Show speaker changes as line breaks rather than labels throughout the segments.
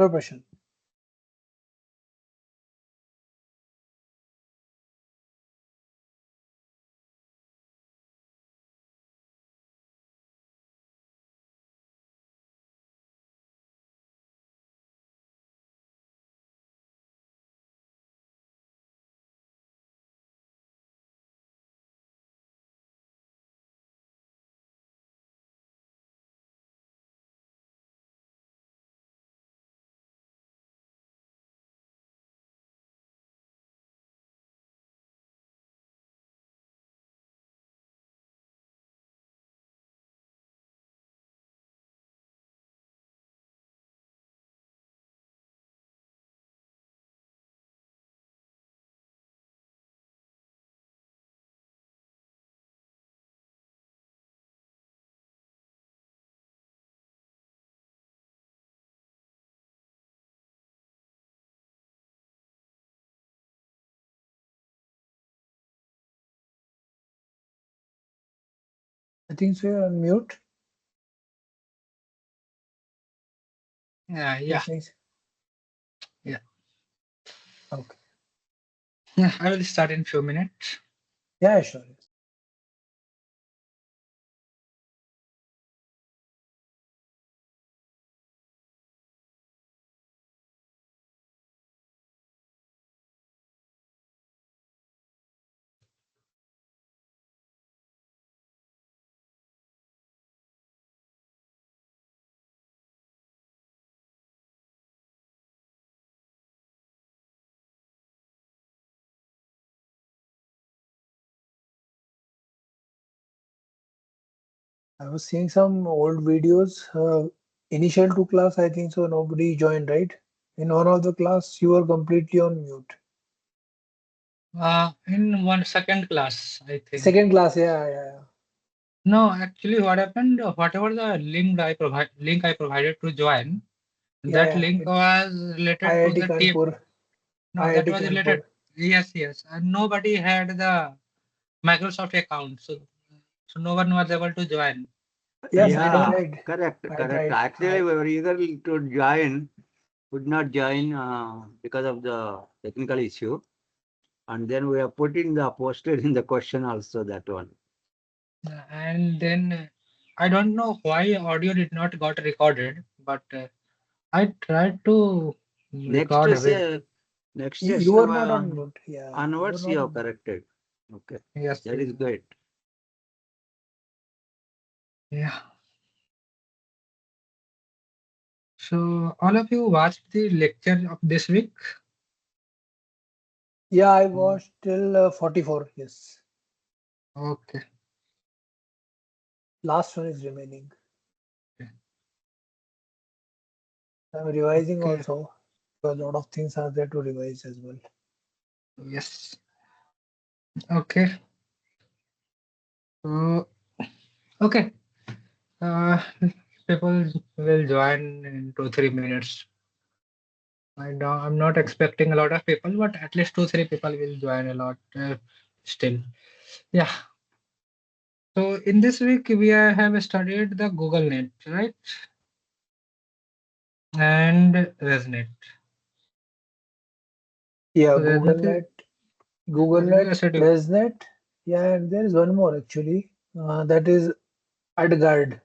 Hello, Prashant. I think so. You're on mute.
Yeah.
Please.
Yeah.
Okay.
Yeah, I will start in few minutes.
Yeah, sure. I was seeing some old videos. Initial to class, I think so. Nobody joined, right? In one of the class, you were completely on mute.
In one second class, I think.
Second class, yeah.
No, actually, what happened? Whatever the link I provided to join, that link was related to
IIT
the team.
Kanpur.
No, that
IIT
was
Kanpur.
related. Yes, and nobody had the Microsoft account, so no one was able to join.
Yes,
Yeah,
I tried.
correct.
I tried.
Actually, we were eager to join, could not join because of the technical issue. And then we have put in the posted in the question also, that one.
And then I don't know why audio did not got recorded, but I tried to record everything.
Next
You
session
were not on mute. Yeah.
onwards,
You
you
were
have
not on mute.
corrected. Okay,
Yes,
that is great.
yeah. So all of you watched the lecture of this week?
Yeah, I watched till 44. Yes.
Okay.
Last one is remaining.
Okay.
I'm revising
Okay.
also. Because a lot of things are there to revise as well.
Yes. Okay. So okay. People will join in 2-3 minutes. I'm not expecting a lot of people, but at least 2-3 people will join a lot still. Yeah. So in this week we have studied the Google Net, right? And ResNet.
Yeah,
So
Google Net, ResNet. Yeah, and there is one more actually. That is AdGuard.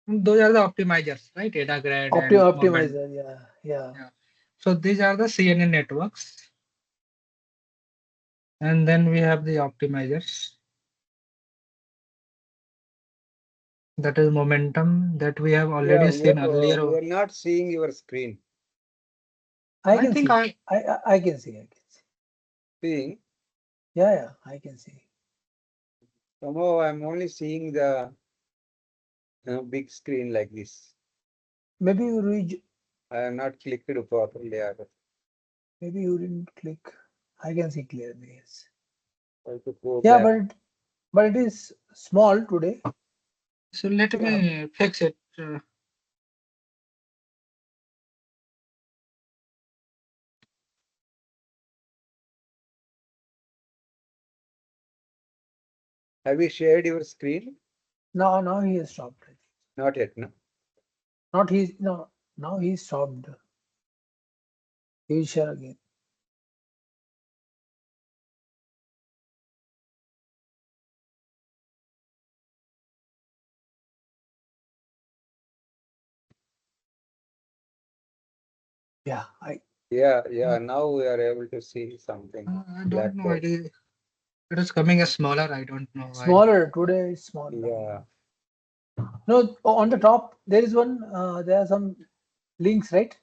Those are the optimizers, right? AdaGrad and
Optimizer. Yeah.
So these are the CNN networks. And then we have the optimizers. That is momentum that we have already seen earlier.
We are not seeing your screen.
I can see. I can see.
Seeing?
Yeah, I can see.
Somehow I'm only seeing the big screen like this.
Maybe you reach.
I have not clicked properly.
Maybe you didn't click. I can see clearly. Yes.
Yeah,
but it is small today.
So let me fix it.
Have you shared your screen?
No, he has stopped.
Not yet, no?
Not Now he stopped. He will share again. Yeah,
Yeah, now we are able to see something.
I don't know.
Blackboard.
It is coming as smaller. I don't know why.
smaller today. It's small.
Yeah.
No, on the top there is one. There are some links, right?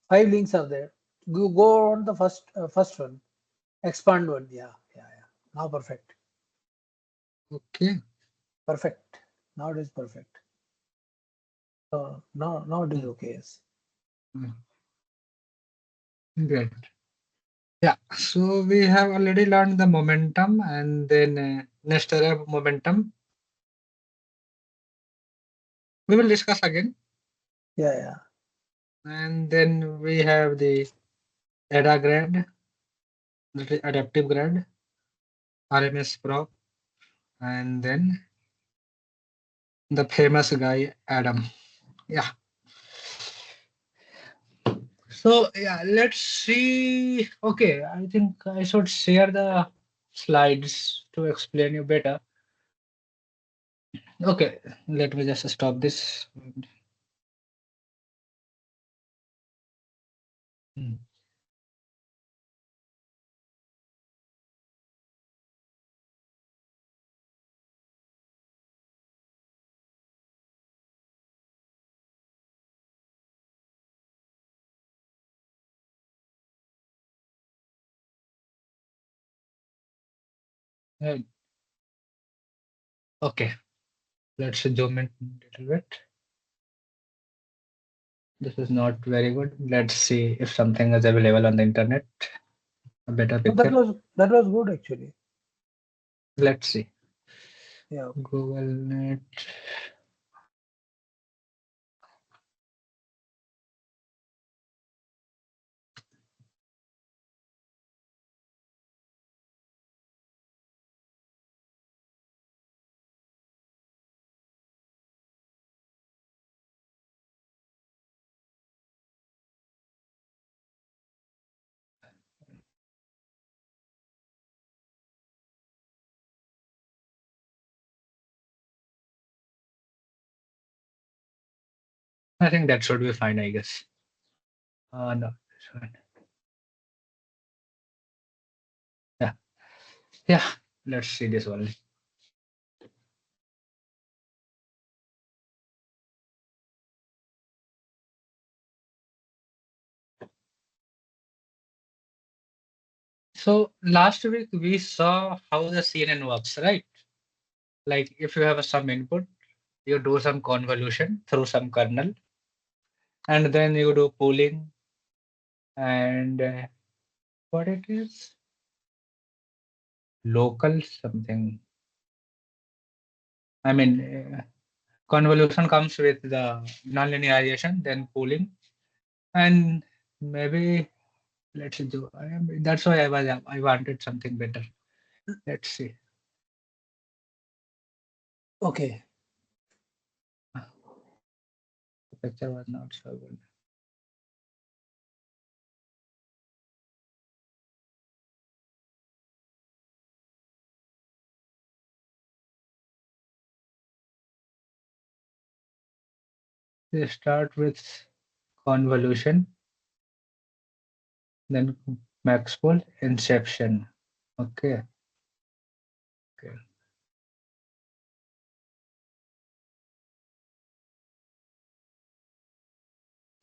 5 links are there. Go on the first one. Expand one. Yeah. Now perfect.
Okay.
Perfect. Now it is perfect. Now it is okay. Yes.
Great. Yeah. So we have already learned the momentum, and then next area momentum. We will discuss again.
Yeah.
And then we have the ADA grade, the adaptive grade, RMS prop, and then the famous guy Adam. Yeah. So yeah, let's see. Okay, I think I should share the slides to explain you better. Okay, let me just stop this. Hmm. Right. Okay, let's zoom in a little bit. This is not very good. Let's see if something is available on the internet. A better
No,
picture.
that was good actually.
Let's see.
Yeah.
Google Net. I think that should be fine, I guess. No, it's fine. Yeah. Yeah. Let's see this one. So last week we saw how the CNN works, right? Like if you have some input, you do some convolution through some kernel, and then you do pooling and what it is? Local something. I mean, convolution comes with the nonlinearization, then pooling, and maybe let's do. That's why I wanted something better. Let's see.
Okay.
The picture was not so good. They start with convolution, then Maxwell inception. Okay. Okay.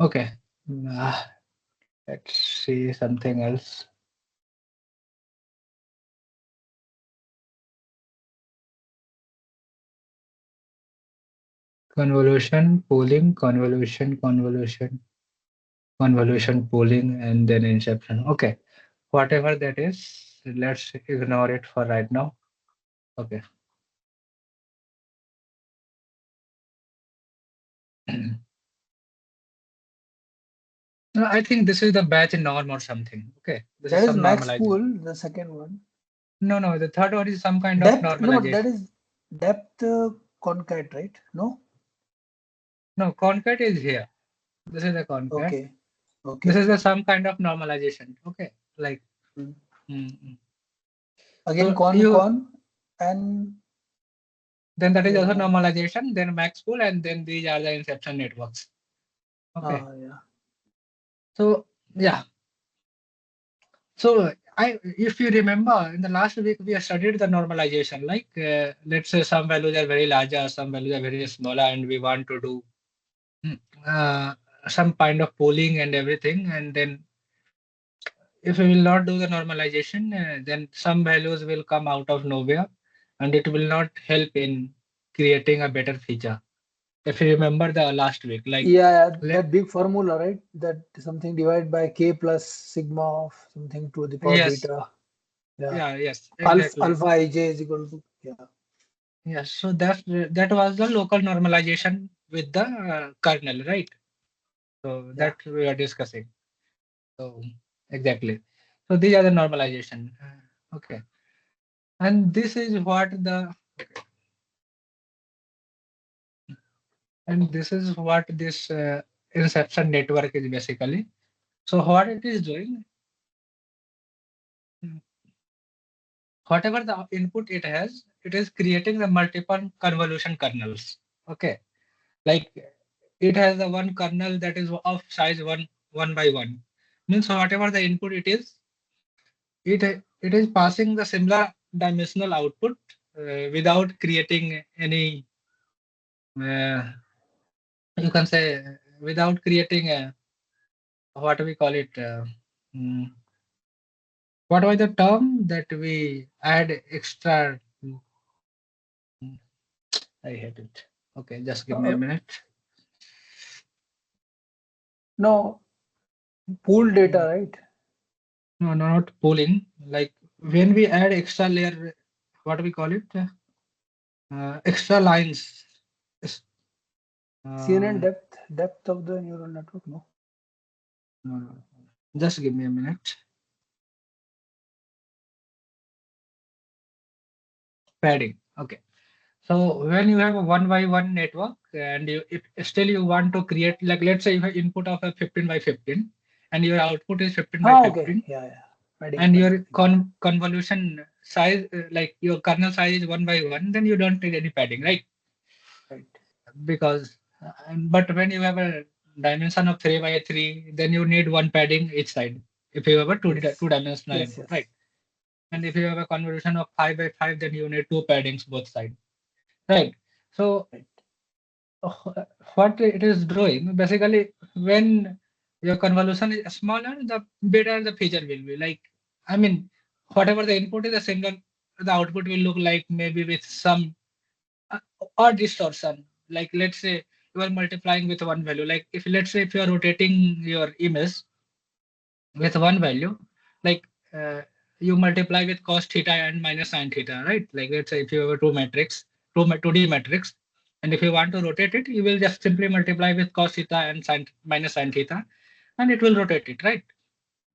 Okay. Let's see something else. Convolution, pooling, convolution, pooling, and then inception. Okay. Whatever that is, let's ignore it for right now. Okay. No, I think this is the batch norm or something. Okay. This
That
is
is
some
max
normalization.
pool, the second one.
No, the third one is some kind of
Depth, no, that
normalization.
is depth concat, right? No?
No, concat is here. This is the concat.
Okay. Okay.
This is the some kind of normalization. Okay, like.
Mm.
Mm.
Again,
So
con,
you
con, and
then that is also
Yeah.
normalization. Then max pool, and then these are the inception networks. Okay.
yeah.
So yeah. So if you remember, in the last week we have studied the normalization. Like let's say some values are very larger, some values are very smaller, and we want to do mm, uh, some kind of pooling and everything. And then if we will not do the normalization, then some values will come out of nowhere, and it will not help in creating a better feature. If you remember the last week, like
Yeah,
let-
that big formula, right? That something divided by k plus sigma of something to the power
yes,
beta. Yeah.
yeah, yes,
Alpha,
exactly.
alpha ij is equal to, yeah.
Yes, so that was the local normalization with the kernel, right? So
Yeah.
that we are discussing. So exactly. So these are the normalization. Okay, and this is what the and this is what this inception network is basically. So what it is doing, whatever the input it has, it is creating the multiple convolution kernels. Okay, like it has the one kernel that is of size one by one. Means whatever the input it is, it is passing the similar dimensional output without creating any. You can say without creating a what we call it. Mm, what was the term that we add extra? I hate it. Okay, just give me a minute.
No, pool data, right?
No, not pooling. Like when we add extra layer, what we call it? Extra lines. Yes.
CNN
Um,
depth of the neural network, no?
no, no. Just give me a minute. Padding. Okay. So when you have a one by one network and if still you want to create, like let's say you have input of a 15 by 15 and your output is 15 by
Okay.
15
Yeah. Padding,
and
padding.
your convolution size, like your kernel size is one by one, then you don't need any padding, right?
Right.
Because, but when you have a dimension of 3 by 3, then you need one padding each side if you have a
Yes.
two-dimensional
Yes,
input,
yes.
right? And if you have a convolution of 5 by 5, then you need two paddings both sides, right? So
Right.
what it is doing basically, when your convolution is smaller, the better the feature will be. Like, I mean, whatever the input is a single, the output will look like maybe with some uh, or distortion. Like let's say you are multiplying with one value. Like if let's say if you are rotating your image with one value, like you multiply with cos theta and minus sin theta, right? Like let's say if you have a two 2D matrix, and if you want to rotate it, you will just simply multiply with cos theta and sin minus sin theta, and it will rotate it, right?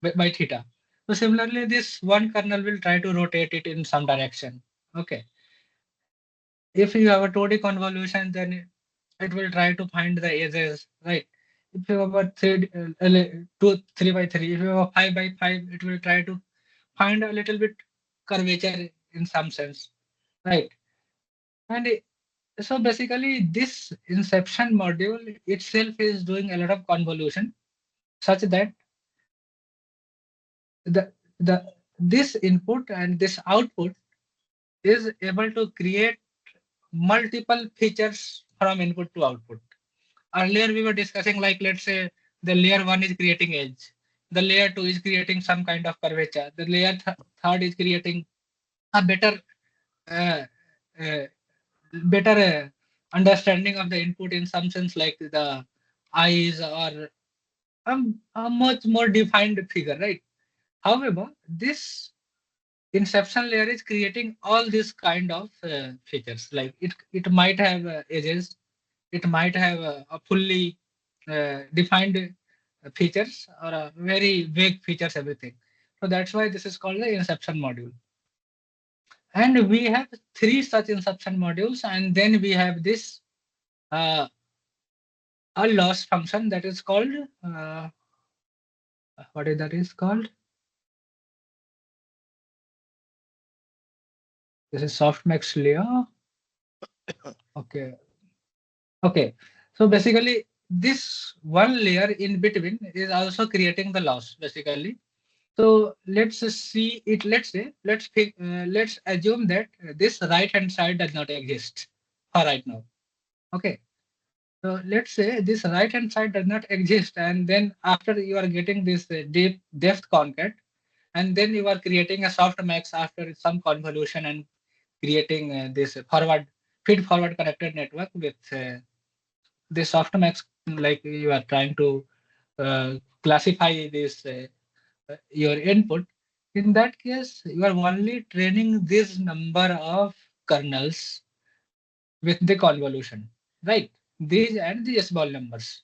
By theta. So similarly, this one kernel will try to rotate it in some direction. Okay. If you have a 2D convolution, then it will try to find the edges, right? If you have a 3 by 3, if you have a 5 by 5, it will try to find a little bit curvature in some sense, right? And so basically, this inception module itself is doing a lot of convolution, such that the this input and this output is able to create multiple features from input to output. Earlier we were discussing, like let's say the layer 1 is creating edge, the layer 2 is creating some kind of curvature, the layer third is creating a uh, uh, better understanding of the input in some sense, like the eyes or a much more defined figure, right? However, this inception layer is creating all these kind of features. Like it might have edges, it might have a fully defined features or a very vague features, everything. So that's why this is called the inception module. And we have three such inception modules, and then we have this uh, a loss function that is called what is that is called? This is softmax layer. Okay. Okay. So basically, this one layer in between is also creating the loss basically. So let's see it. Let's assume that this right hand side does not exist for right now. Okay. So let's say this right hand side does not exist, and then after you are getting this deep depth concat, and then you are creating a softmax after some convolution and creating this feed forward connected network with this softmax, like you are trying to classify this your input. In that case, you are only training this number of kernels with the convolution, right? These and the small numbers.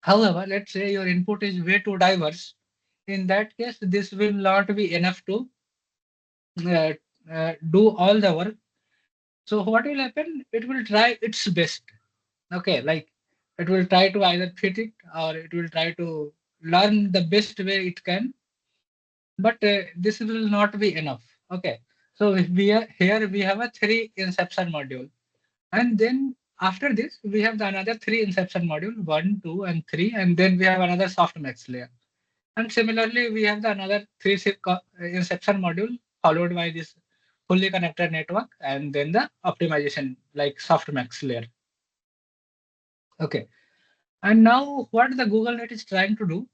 However, let's say your input is way too diverse. In that case, this will not be enough to uh, do all the work. So what will happen? It will try its best. Okay, like it will try to either fit it or it will try to learn the best way it can. But this will not be enough. Okay, so if we are here, we have a 3 inception module, and then after this we have the another 3 inception module, 1, 2, and 3, and then we have another softmax layer. And similarly, we have the another inception module followed by this fully connected network, and then the optimization like softmax layer. Okay, and now what the Google Net is trying to do,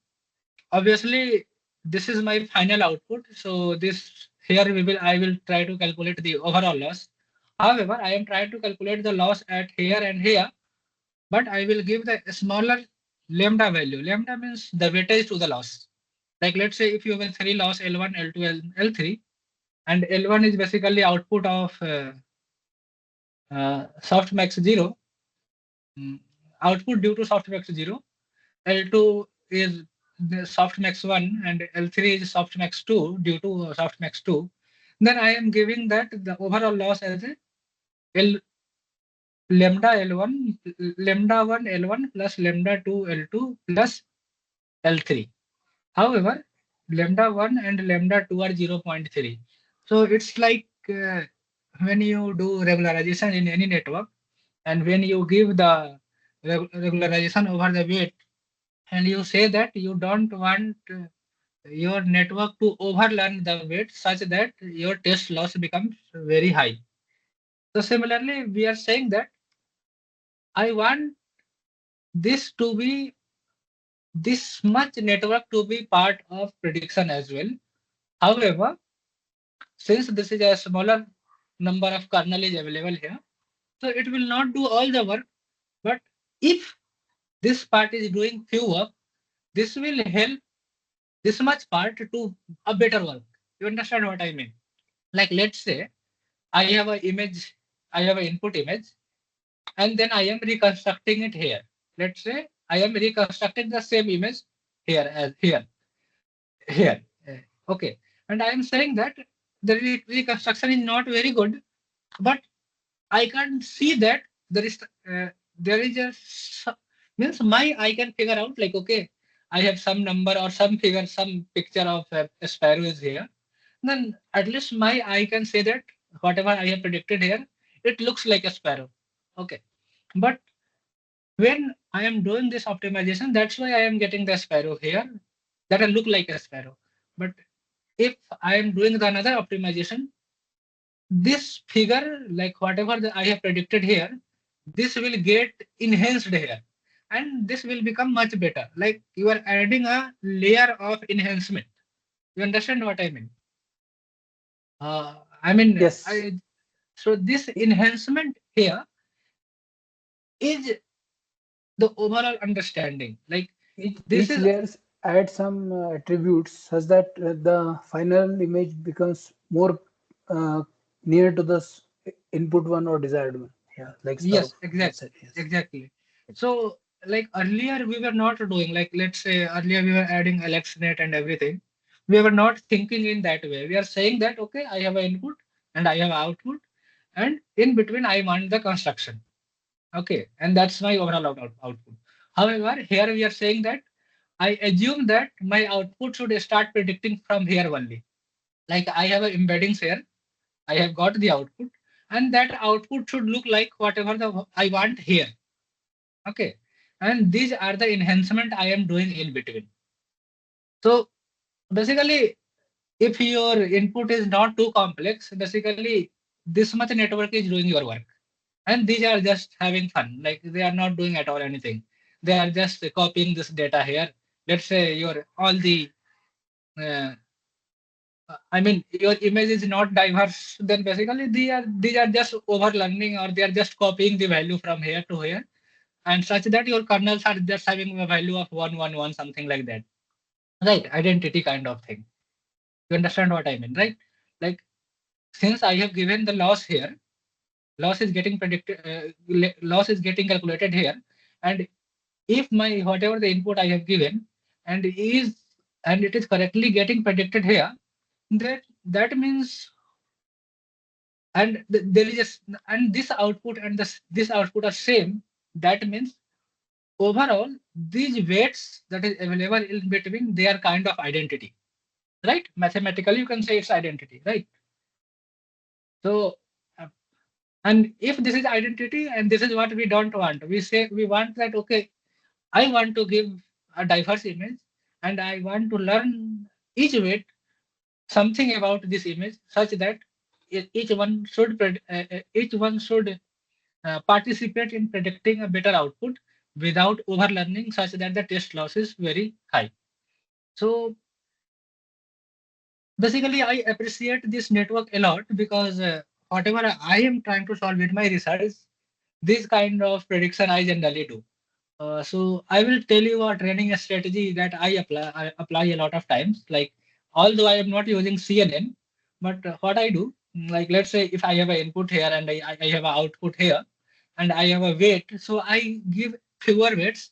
obviously this is my final output. So this here I will try to calculate the overall loss. However, I am trying to calculate the loss at here and here, but I will give the smaller lambda value. Lambda means the weightage to the loss. Like let's say if you have a 3 loss L1, L2, L3, and L1 is basically output of softmax 0, output due to softmax 0. L2 is the softmax 1 and L3 is softmax 2 due to softmax 2. Then I am giving that the overall loss as a L lambda L1, lambda 1 L1 plus lambda 2 L2 plus L3. However, lambda 1 and lambda 2 are 0.3. So it's like when you do regularization in any network, and when you give the regularization over the weight, and you say that you don't want your network to overlearn the weight such that your test loss becomes very high. So similarly, we are saying that I want this to be this much network to be part of prediction as well. However, since this is a smaller number of kernel is available here, so it will not do all the work. But if this part is doing few work, this will help this much part to a better work. You understand what I mean? Like let's say I have an image, I have an input image, and then I am reconstructing it here. Let's say I am reconstructing the same image here as here. Okay, and I am saying that the reconstruction is not very good, but I can see that there is means my I can figure out like okay, I have some number or some figure, some picture of a sparrow is here. Then at least my eye can say that whatever I have predicted here, it looks like a sparrow. Okay, but when I am doing this optimization, that's why I am getting the sparrow here that will look like a sparrow. But if I am doing the another optimization, this figure, like whatever I have predicted here, this will get enhanced here. And this will become much better. Like you are adding a layer of enhancement. You understand what I mean? I mean,
Yes.
so this enhancement here is the overall understanding. Like this
Each
is
layers add some attributes such that the final image becomes more uh, near to the input one or desired one. Yeah, like Sparrow.
yes,
Well
exactly,
said, yes.
exactly. So like earlier we were not doing like let's say earlier we were adding AlexNet and everything. We were not thinking in that way. We are saying that okay, I have an input and I have output, and in between I want the construction. Okay, and that's my overall output. However, here we are saying that I assume that my output should start predicting from here only. Like I have embeddings here, I have got the output, and that output should look like whatever I want here. Okay. And these are the enhancement I am doing in between. So basically, if your input is not too complex, basically this much network is doing your work. And these are just having fun. Like they are not doing at all anything. They are just copying this data here. Let's say your all the uh, I mean, your image is not diverse, then basically these are just overlearning, or they are just copying the value from here to here, and such that your kernels are just having a value of 111, something like that. Right, identity kind of thing. You understand what I mean, right? Like since I have given the loss here, loss is getting predicted, loss is getting calculated here, and if my whatever the input I have given and it is correctly getting predicted here, that means there is and this output and this output are same. That means overall these weights that is available in between, they are kind of identity, right? Mathematically you can say it's identity, right? So uh, and if this is identity and this is what we don't want, we say we want that, okay, I want to give a diverse image and I want to learn each weight something about this image such that each one should participate in predicting a better output without overlearning, such that the test loss is very high. So basically, I appreciate this network a lot because whatever I am trying to solve with my research, this kind of prediction I generally do. So I will tell you a training strategy that I apply a lot of times. Like although I am not using CNN, but what I do, like let's say if I have an input here and I have an output here, and I have a weight, so I give fewer weights,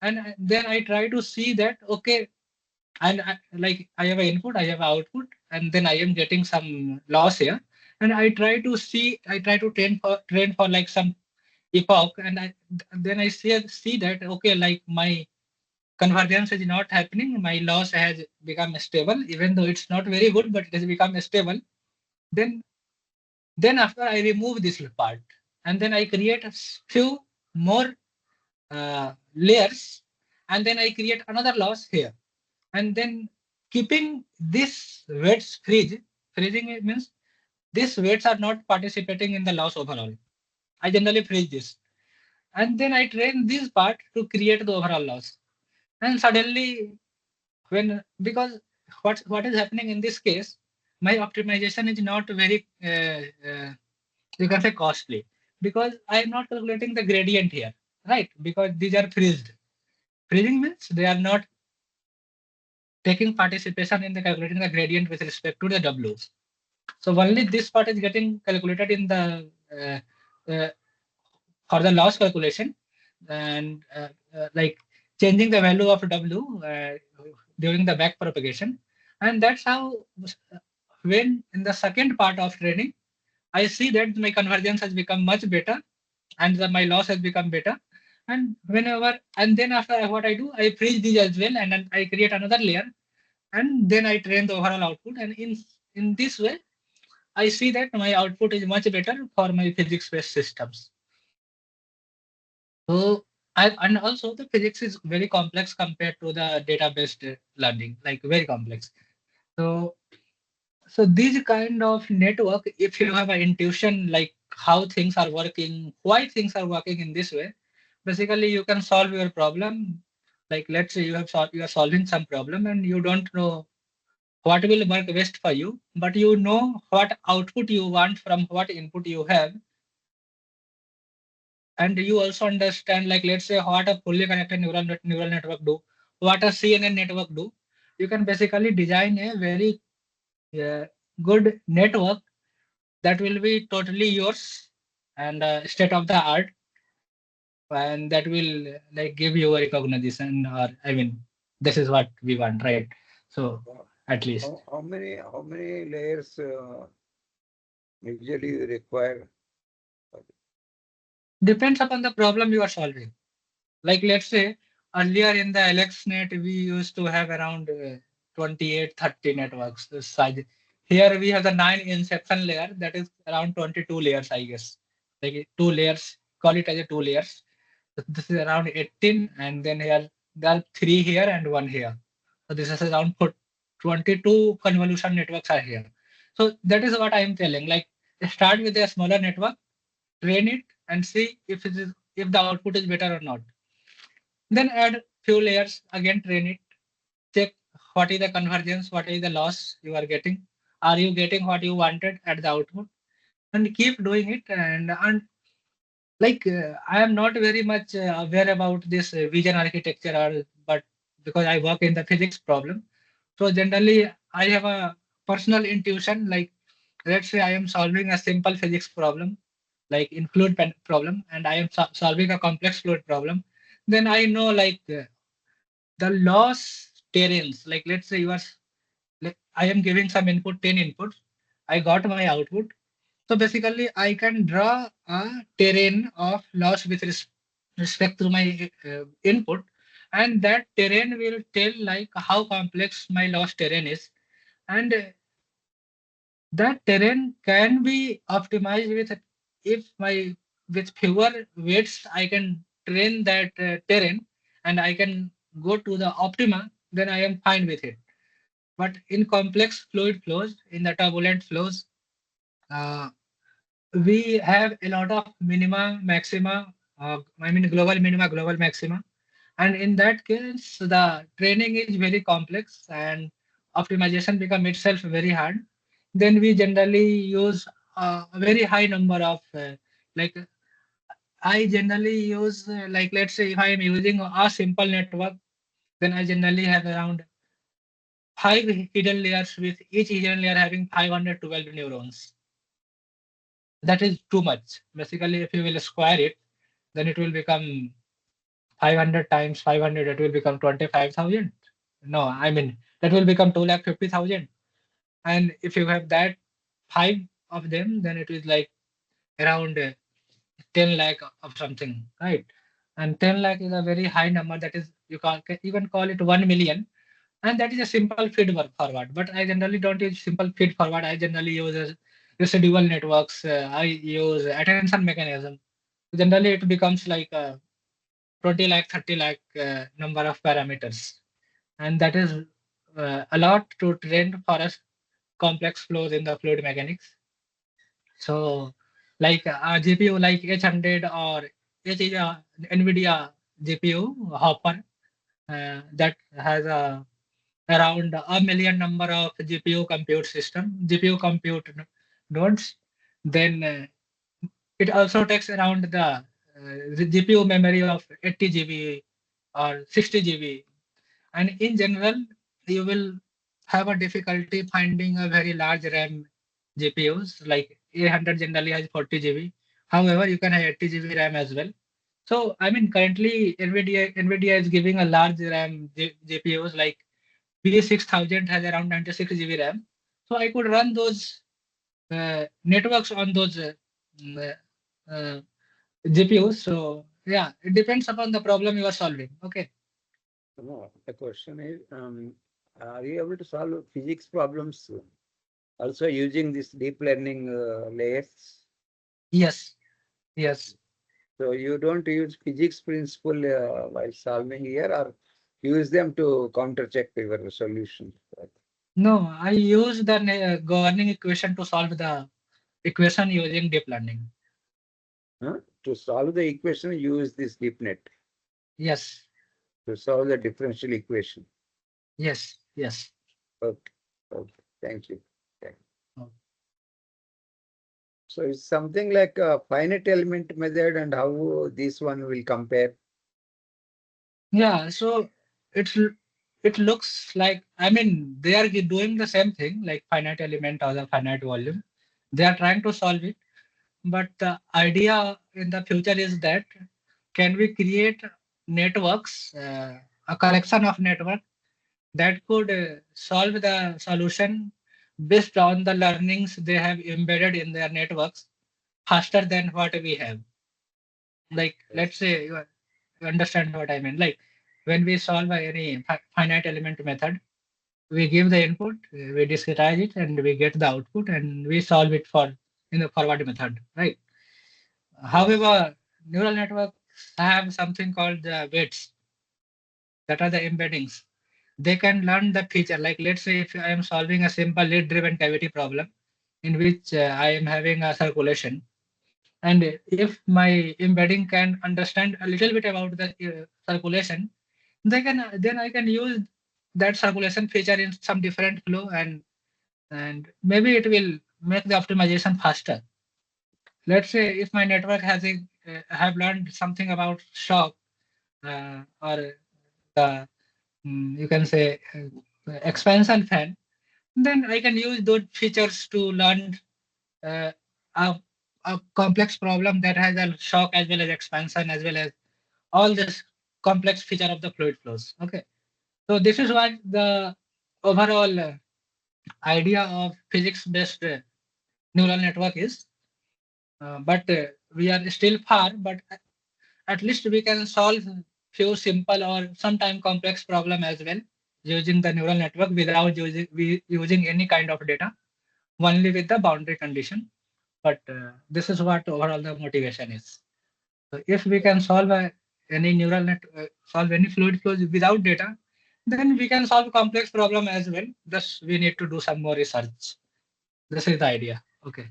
and then I try to see that, okay, and like I have an input, I have an output, and then I am getting some loss here, and I try to train for like some epoch, and then I see that, okay, like my convergence is not happening, my loss has become stable, even though it's not very good, but it has become stable. Then after I remove this part, and then I create a few more layers, and then I create another loss here, and then keeping this weights freezing it means these weights are not participating in the loss overall. I generally freeze this, and then I train this part to create the overall loss. And suddenly, because what is happening in this case, my optimization is not very you can say costly, because I am not calculating the gradient here, right? Because these are freezed. Freezing means they are not taking participation in the calculating the gradient with respect to the W's. So only this part is getting calculated in the for the loss calculation, and like changing the value of W during the back propagation. And that's how when in the second part of training, I see that my convergence has become much better, and my loss has become better. And then after what I do, I freeze these as well, and then I create another layer, and then I train the overall output. And in this way, I see that my output is much better for my physics-based systems. So and also the physics is very complex compared to the data-based learning, like very complex. So these kind of network, if you have an intuition like how things are working, why things are working in this way, basically you can solve your problem. Like let's say you are solving some problem and you don't know what will work best for you, but you know what output you want from what input you have. And you also understand, like let's say what a fully connected neural network do, what a CNN network do. You can basically design a very good network that will be totally yours and state of the art, and that will like give you a recognition, or I mean this is what we want, right? So at least
How many layers usually you require?
depends upon the problem you are solving. Like let's say earlier in the LXNet, we used to have around 28, 30 networks this size. Here we have the 9 inception layer, that is around 22 layers, I guess. Like two layers, call it as a two layers. This is around 18, and then here there are three here and one here. So this is around 22 convolution networks are here. So that is what I am telling. Like start with a smaller network, train it, and see if the output is better or not. Then add few layers, again train it, check what is the convergence, what is the loss you are getting. Are you getting what you wanted at the output? And keep doing it. And like I am not very much aware about this vision architecture, but because I work in the physics problem, so generally I have a personal intuition. Like let's say I am solving a simple physics problem, like in problem, and I am solving a complex fluid problem. Then I know like the loss terrains. Like let's say like I am giving some input, 10 inputs. I got my output. So basically, I can draw a terrain of loss with respect to my input, and that terrain will tell like how complex my loss terrain is, and that terrain can be optimized with if my with fewer weights I can train that terrain, and I can go to the optima. Then I am fine with it. But in complex fluid flows, in the turbulent flows, uh, we have a lot of minima, maxima, I mean global minima, global maxima. And in that case, the training is very complex and optimization become itself very hard. Then we generally use a very high number of, like I generally use, like let's say if I am using a simple network, then I generally have around 5 hidden layers, with each hidden layer having 512 neurons. That is too much. Basically, if you will square it, then it will become 500 times 500, it will become 25,000. No, I mean, that will become 250,000. And if you have that five of them, then it is like around 10 lakh of something, right? And 10 lakh is a very high number. That is, you can even call it 1 million. And that is a simple feed forward. But I generally don't use simple feed forward. I generally use residual networks. I use attention mechanism. Generally, it becomes like 20 lakh, 30 lakh number of parameters. And that is a lot to train for us complex flows in the fluid mechanics. So like a GPU like H100 or H is a NVIDIA GPU Hopper that has around a million number of GPU compute system, GPU compute nodes. Then it also takes around the GPU memory of 80 GB or 60 GB. And in general, you will have a difficulty finding a very large RAM GPUs, like A100 generally has 40 GB. However, you can have 80 GB RAM as well. So, I mean, currently NVIDIA is giving a large RAM GPUs like B6000 has around 96 GB RAM. So I could run those networks on those mm, uh, GPUs. So yeah, it depends upon the problem you are solving. Okay.
No, the question is, are you able to solve physics problems also using this deep learning layers?
Yes. Yes.
So you don't use physics principle while solving here, or use them to counter check your solution?
No, I use the governing equation to solve the equation using deep learning.
Huh? To solve the equation, use this deep net
Yes.
to solve the differential equation.
Yes. Yes.
Okay. Okay. Thank you.
Okay.
So it's something like a finite element method, and how this one will compare.
Yeah. So it's it looks like, I mean, they are doing the same thing like finite element or the finite volume. They are trying to solve it. But the idea in the future is that can we create networks, a collection of network that could solve the solution based on the learnings they have embedded in their networks faster than what we have. Like let's say understand what I mean. Like when we solve any finite element method, we give the input, we discretize it, and we get the output, and we solve it for in the forward method, right? However, neural networks have something called the weights, that are the embeddings. They can learn the feature. Like let's say if I am solving a simple lead-driven cavity problem in which I am having a circulation, and if my embedding can understand a little bit about the circulation, then I can use that circulation feature in some different flow, and maybe it will make the optimization faster. Let's say if my network has have learned something about shock or the you can say expansion fan, then I can use those features to learn uh, a, a complex problem that has a shock as well as expansion as well as all this complex feature of the fluid flows. Okay, so this is what the overall idea of physics-based neural network is. But we are still far, but at least we can solve few simple or sometimes complex problem as well using the neural network without using any kind of data, only with the boundary condition. But this is what overall the motivation is. So if we can solve any neural net, solve any fluid flows without data, then we can solve complex problem as well. Thus, we need to do some more research. This is the idea. Okay.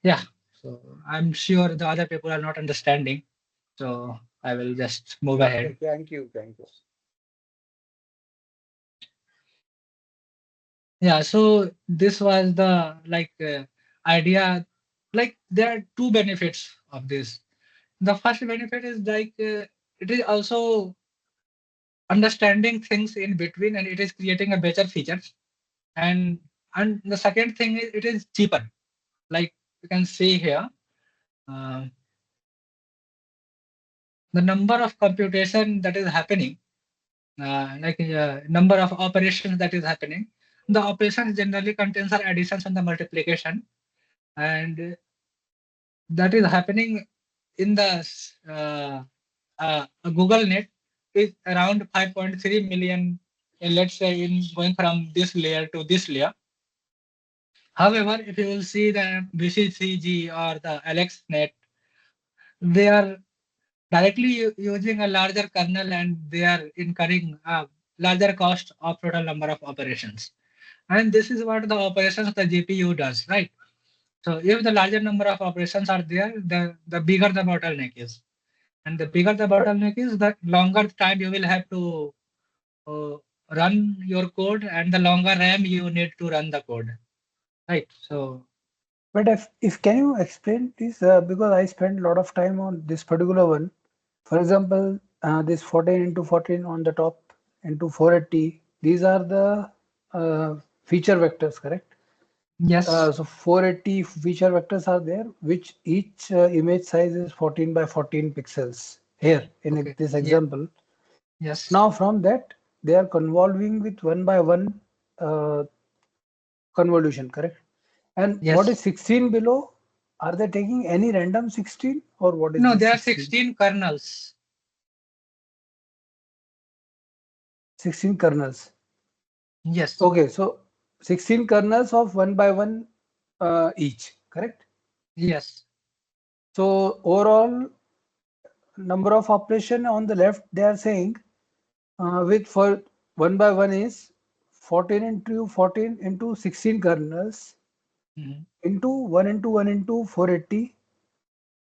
Yeah. So I'm sure the other people are not understanding. So I will just move ahead.
Thank you. Thank you.
Yeah. So this was the idea. Like there are two benefits of this. The first benefit is it is also understanding things in between, and it is creating a better features. And the second thing is it is cheaper. Like you can see here, uh, the number of computation that is happening, number of operations that is happening. The operations generally contains are additions and the multiplication, and that is happening in the Google Net is around 5.3 million. Let's say in going from this layer to this layer. However, if you will see the BCCG or the AlexNet, they are directly using a larger kernel and they are incurring a larger cost of total number of operations. And this is what the operations the GPU does, right? So if the larger number of operations are there, the bigger the bottleneck is. And the bigger the bottleneck is, the longer time you will have to uh, run your code and the longer RAM you need to run the code, right? So
But if can you explain this because I spent a lot of time on this particular one. For example, this 14 into 14 on the top into 480. These are the feature vectors, correct?
yes,
So 480 feature vectors are there, which each image size is 14 by 14 pixels. Here in
okay,
this
yeah,
example.
yes.
Now from that they are convolving with one by one convolution, correct? And what
Yes.
is 16 below? Are they taking any random 16 or what is
No,
this
there are
16?
16 kernels.
16 kernels.
Yes.
Okay, so 16 kernels of one by one each, correct?
Yes.
So overall number of operation on the left, they are saying with for one by one is 14 into 16 kernels
Mm-hmm.
into 1 into 480.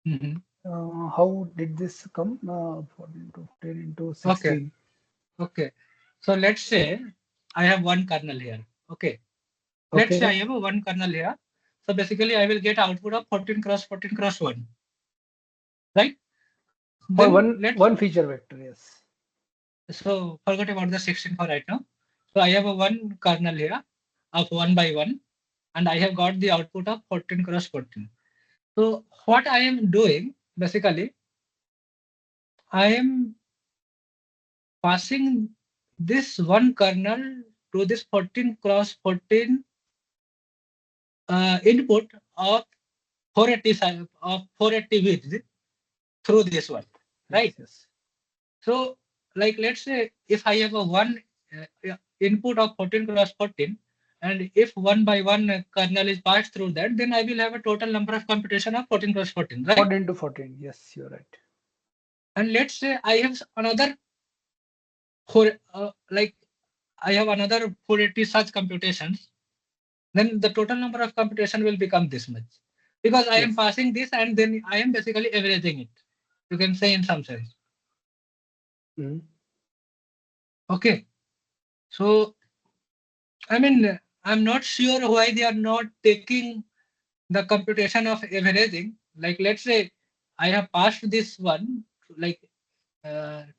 Mm-hmm.
How did this come? 14 into 14 into
Okay.
16.
Okay. So let's say I have one kernel here. Okay. Let's say I
Okay.
have a one kernel here. So basically I will get output of 14 cross 14 cross 1. Right?
For
Then let's
one feature vector, yes.
so forget about the 16 for right now. So I have a one kernel here of 1 by 1, and I have got the output of 14 cross 14. So what I am doing basically, I am passing this one kernel to this 14 cross 14 input of 480 of 480 width through this one,
Yes,
right?
yes.
So like let's say if I have a one input of 14 cross 14, and if one by one kernel is passed through that, then I will have a total number of computation of 14 cross 14, right?
14 to 14. Yes, you're right.
And let's say I have another like I have another 480 such computations, then the total number of computation will become this much, because I am
Yes.
passing this and then I am basically averaging it. You can say in some sense.
Mhm.
Okay. So I mean, I'm not sure why they are not taking the computation of averaging. Like let's say I have passed this one like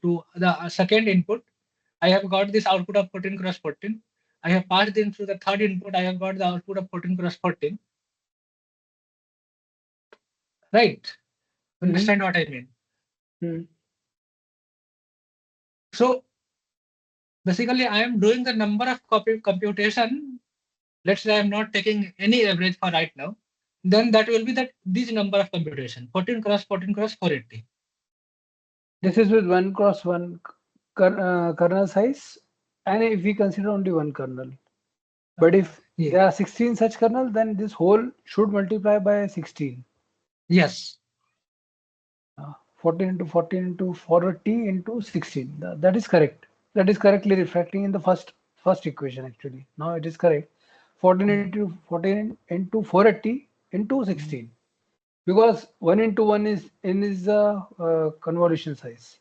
to the second input. I have got this output of 14 cross 14. I have passed into the third input. I have got the output of 14 cross 14. Right? Understand what I mean?
Mhm.
So basically, I am doing the number of computation. Let's say I am not taking any average for right now. Then that will be that this number of computation 14 cross 14 cross 480.
This is with 1 cross 1 kernel size, and if we consider only one kernel. But if
Yeah.
there are 16 such kernels, then this whole should multiply by 16.
Yes.
14 into 14 into 480 into 16. That is correct. That is correctly reflecting in the first equation actually. Now it is correct. 14 into 14 into 480 into 16. Because 1 into 1 is the convolution size.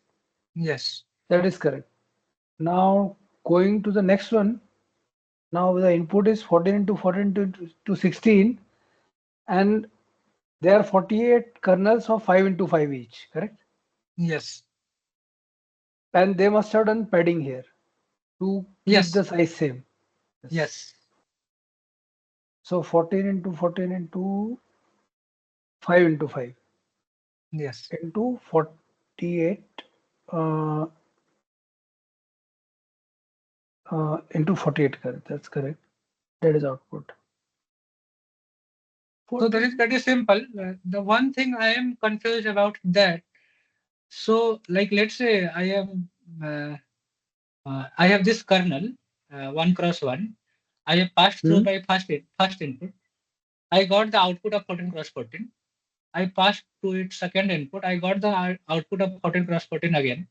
Yes.
That is correct. Now going to the next one. Now the input is 14 into 14 to 16, and there are 48 kernels of 5 into 5 each, correct?
Yes.
And they must have done padding here to keep
Yes.
the size same.
Yes.
So 14 into 14 into 5 into 5
Yes.
into 48 uh, into 48, correct? That's correct. That is output.
So that is pretty simple. The one thing I am confused about that. So like let's say I have this kernel 1 cross 1. I have passed through by first input. I got the output of 14 cross 14. I passed to its second input. I got the output of 14 cross 14 again.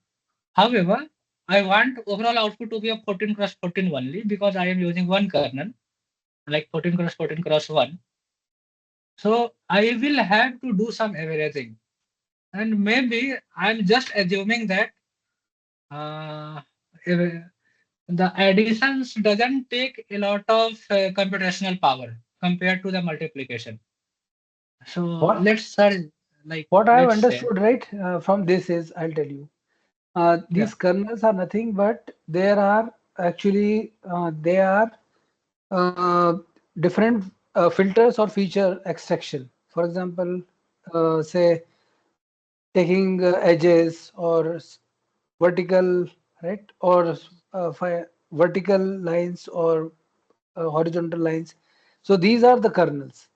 However, I want overall output to be of 14 cross 14 only, because I am using one kernel, like 14 cross 1. So I will have to do some averaging. And maybe I'm just assuming that uh, the additions doesn't take a lot of computational power compared to the multiplication. So
What
let's say, like,
what I have
let's say,
understood right from this is, I'll tell you.
yeah,
These kernels are nothing but there are actually they are different filters or feature extraction. For example, say taking edges or vertical, right, or vertical lines or horizontal lines. So these are the kernels,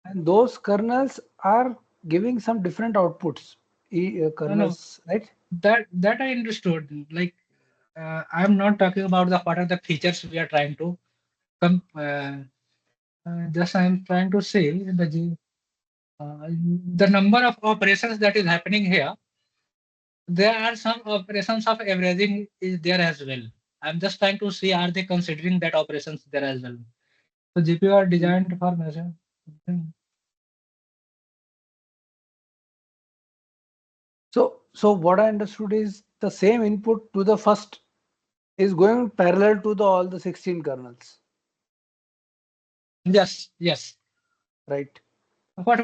and those kernels are giving some different outputs.
no,
Kernels, right?
that I understood. Like, I'm not talking about the what are the features we are trying to come. Just I'm trying to say the number of operations that is happening here. There are some operations of averaging is there as well. I'm just trying to see are they considering that operations there as well. So GPU are designed for measure.
So what I understood is the same input to the first is going parallel to the all the 16 kernels,
Yes, yes.
right?
What?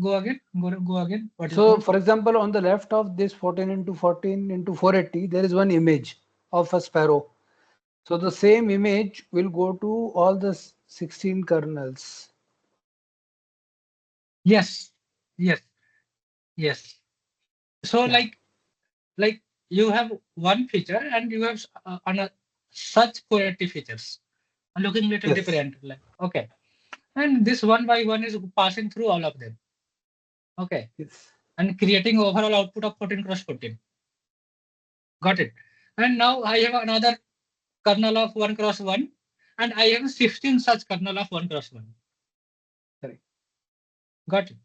Go again. Go again. What you
So
told?
for example, on the left of this 14 into 14 into 480, there is one image of a sparrow. So the same image will go to all the 16 kernels.
Yes, yes, yes. So
Yeah.
like you have one feature and you have such quality features looking little
Yes.
different. Like okay, and this one by one is passing through all of them. Okay,
Yes.
and creating overall output of 14 cross 14. Got it. And now I have another kernel of 1 cross 1, and I have 16 such kernel of 1 cross 1.
Correct.
Got it.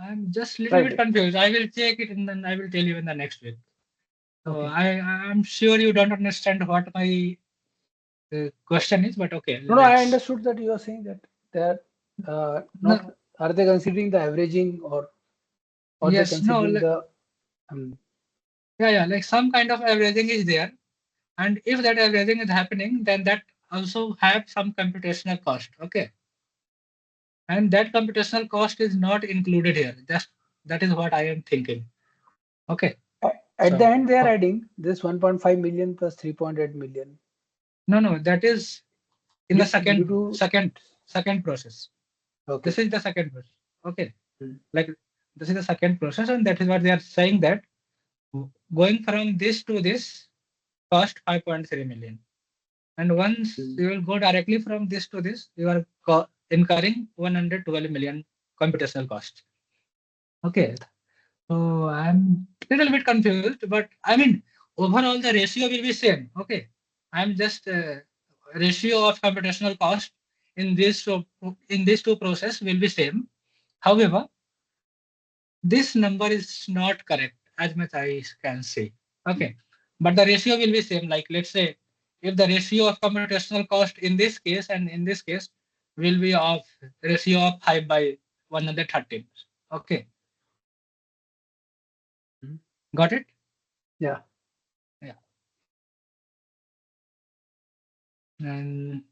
I'm just a little
Right.
bit confused. I will check it and then I will tell you in the next week. So
Okay.
I'm sure you don't understand what my question is, but okay.
No, I
let's-
understood that you are saying that they're
No,
not. Are they considering the averaging or they
yes, no,
considering
like,
the?
yeah, like some kind of averaging is there. And if that averaging is happening, then that also have some computational cost. Okay. And that computational cost is not included here. That is what I am thinking. Okay.
At the
So,
end, they are adding this 1.5 million plus 3.8 million.
no, that is in the
Due to
second process.
okay.
This is the second process. Okay.
Hmm.
Like this is the second process, and that is what they are saying that going from this to this cost 5.3 million. And once you will go directly from this to this, you are incurring 112 million computational cost. Okay. So I'm a little bit confused, but I mean, overall the ratio will be same. Okay. I'm just ratio of computational cost in these two process will be same. However, this number is not correct as much I can say. Okay. But the ratio will be same. Like let's say if the ratio of computational cost in this case and in this case will be of ratio of 5 by 113. Okay. Got it?
Yeah.
Yeah. And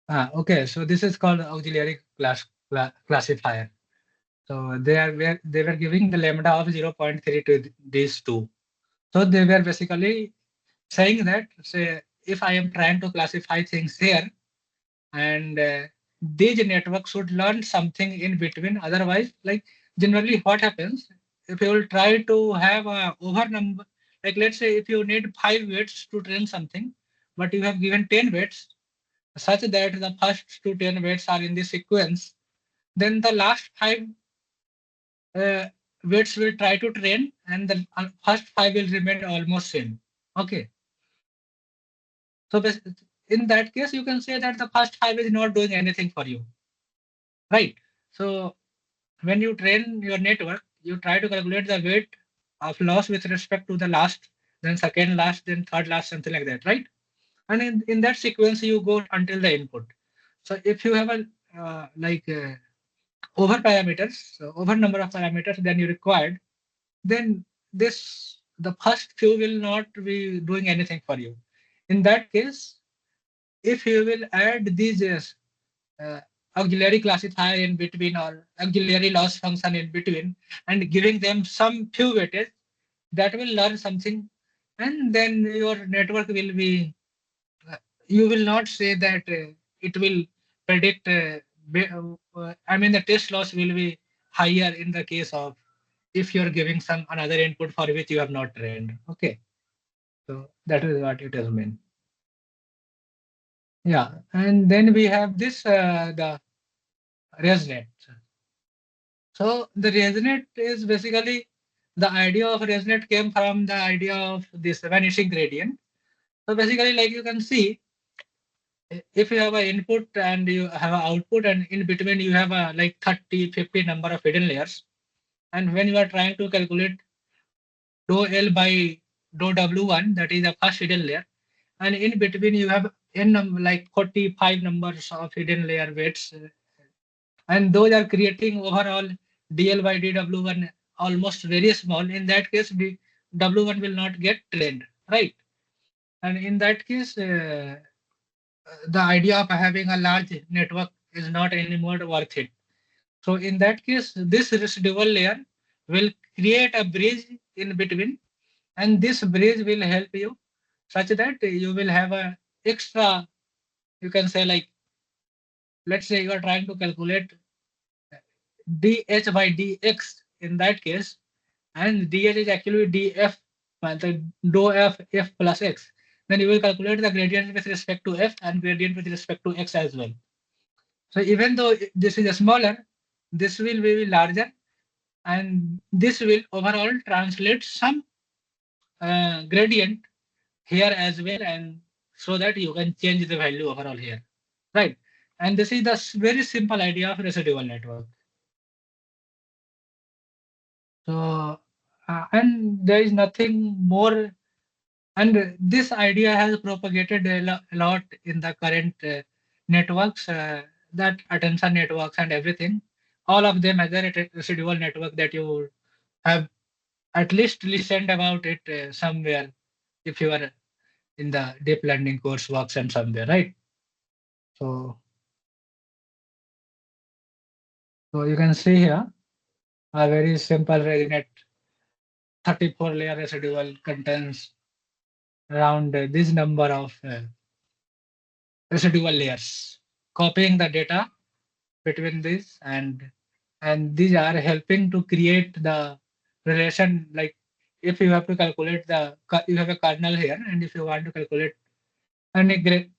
okay, so this is called auxiliary classifier. So they were giving the lambda of 0.3 to these two. So they were basically saying that say if I am trying to classify things here, and these networks should learn something in between. Otherwise, like generally what happens if you will try to have a over number, like let's say if you need 5 weights to train something, but you have given 10 weights such that the first to 10 weights are in the sequence, then the last 5 uh, weights will try to train and the first 5 will remain almost same. Okay. So in that case, you can say that the first 5 is not doing anything for you. Right. So when you train your network, you try to calculate the weight of loss with respect to the last, then second last, then third last, something like that, right? And in that sequence, you go until the input. So if you have a over parameters, so over number of parameters than you required, then the first few will not be doing anything for you. In that case, if you will add these uh, auxiliary classifier in between or auxiliary loss function in between and giving them some few weightage, that will learn something, and then your network will be you will not say that it will predict I mean the test loss will be higher in the case of if you're giving some another input for which you have not trained. Okay, so that is what it has meant. Yeah, and then we have this the ResNet. So the ResNet is basically the idea of ResNet came from the idea of this vanishing gradient. So basically, like you can see, if you have an input and you have an output, and in between you have a like 30, 50 number of hidden layers, and when you are trying to calculate dou L by dou W1, that is the first hidden layer, and in between you have n like 45 numbers of hidden layer weights, and those are creating overall dl by dw1 almost very small. In that case, w1 will not get trained, right? And in that case, the idea of having a large network is not anymore worth it. So in that case, this residual layer will create a bridge in between, and this bridge will help you such that you will have a extra, you can say like, let's say you are trying to calculate dh by dx in that case, and dh is actually df, the dou f plus x. Then you will calculate the gradient with respect to f and gradient with respect to x as well. So even though this is smaller, this will be larger, and this will overall translate some gradient here as well, and so that you can change the value overall here, right? And this is the very simple idea of residual network. So and there is nothing more, and this idea has propagated a lot in the current networks, that attention networks and everything, all of them as a residual network that you have at least listened about it somewhere, if you are in the deep learning course works and somewhere, right? So, so you can see here a very simple ResNet 34 layer residual contains around this number of residual layers, copying the data between these, and these are helping to create the relation. Like if you have to calculate you have a kernel here, and if you want to calculate any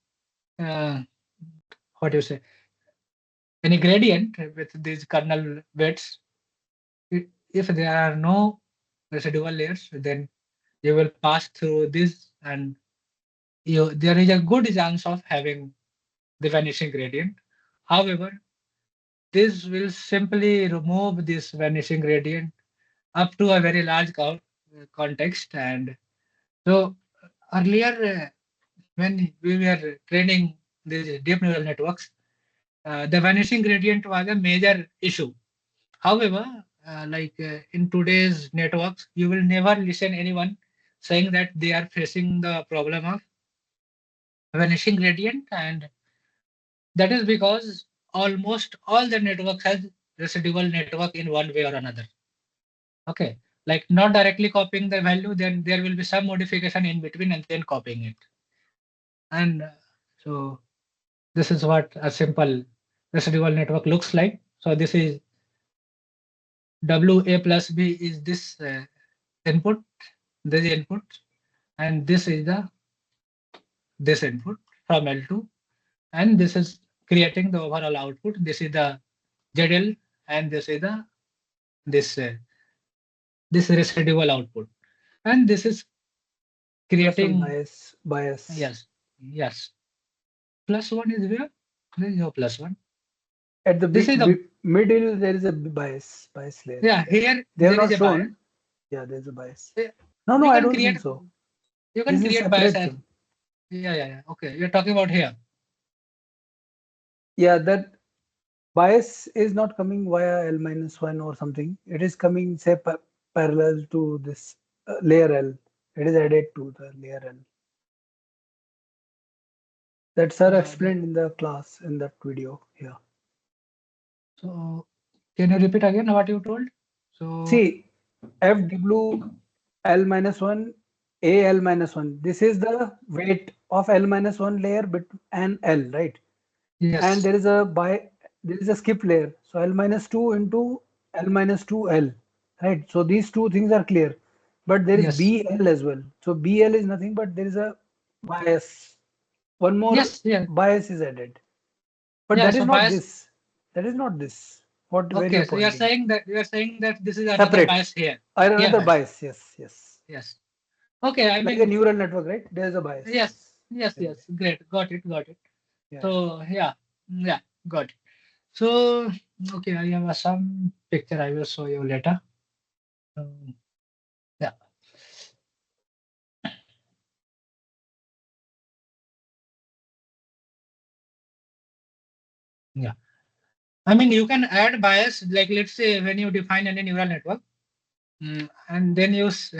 uh, what you say, any gradient with these kernel weights, if there are no residual layers, then you will pass through this, and there is a good chance of having the vanishing gradient. However, this will simply remove this vanishing gradient up to a very large context. And so earlier, when we were training these deep neural networks, the vanishing gradient was a major issue. However, in today's networks, you will never listen anyone saying that they are facing the problem of vanishing gradient, and that is because almost all the networks has residual network in one way or another. Okay, like not directly copying the value, then there will be some modification in between and then copying it. And so this is what a simple residual network looks like. So this is WA plus B is this input, this input, and this is the this input from L2, and this is creating the overall output. This is the ZL, and this is the this this residual output, and this is
Plus one
creating,
bias.
yes. Plus one is where? There is no plus one.
At the
This is the
middle, there is a bias layer.
yeah. Here
They are
there
not
is a bias.
shown. Yeah, there's a bias.
Yeah.
No,
You
I
can
don't
create
think so.
you can
This is
create bias
separate
as
thing.
yeah. Okay, you're talking about here.
Yeah, that bias is not coming via L minus 1 or something. It is coming, say, parallel to this layer L. It is added to the layer L. That sir explained in the class in that video. Yeah.
So can you repeat again what you told? So
See, FW L minus 1, AL minus 1. This is the weight of L minus 1 layer and L, right?
yes,
And there is a skip layer. So L minus 2 into L minus 2L, right? So these two things are clear. But there is
yes,
BL as well. So BL is nothing but there is a bias. One more
yes, yeah.
bias is added. But
Yeah,
that is
so
not
bias.
this. That is not this. Where
Okay,
you're
so you're
pointing.
saying that this is another
Separate.
bias here.
Another
Yeah,
bias. Yes.
yes. Okay, I
Like a
mean,
neural network, right? There's a bias.
yes. Great, got it.
Yeah.
So yeah, got it. So okay, I have some picture I will show you later. Yeah. Yeah. I mean, you can add bias, like let's say when you define any neural network, and then use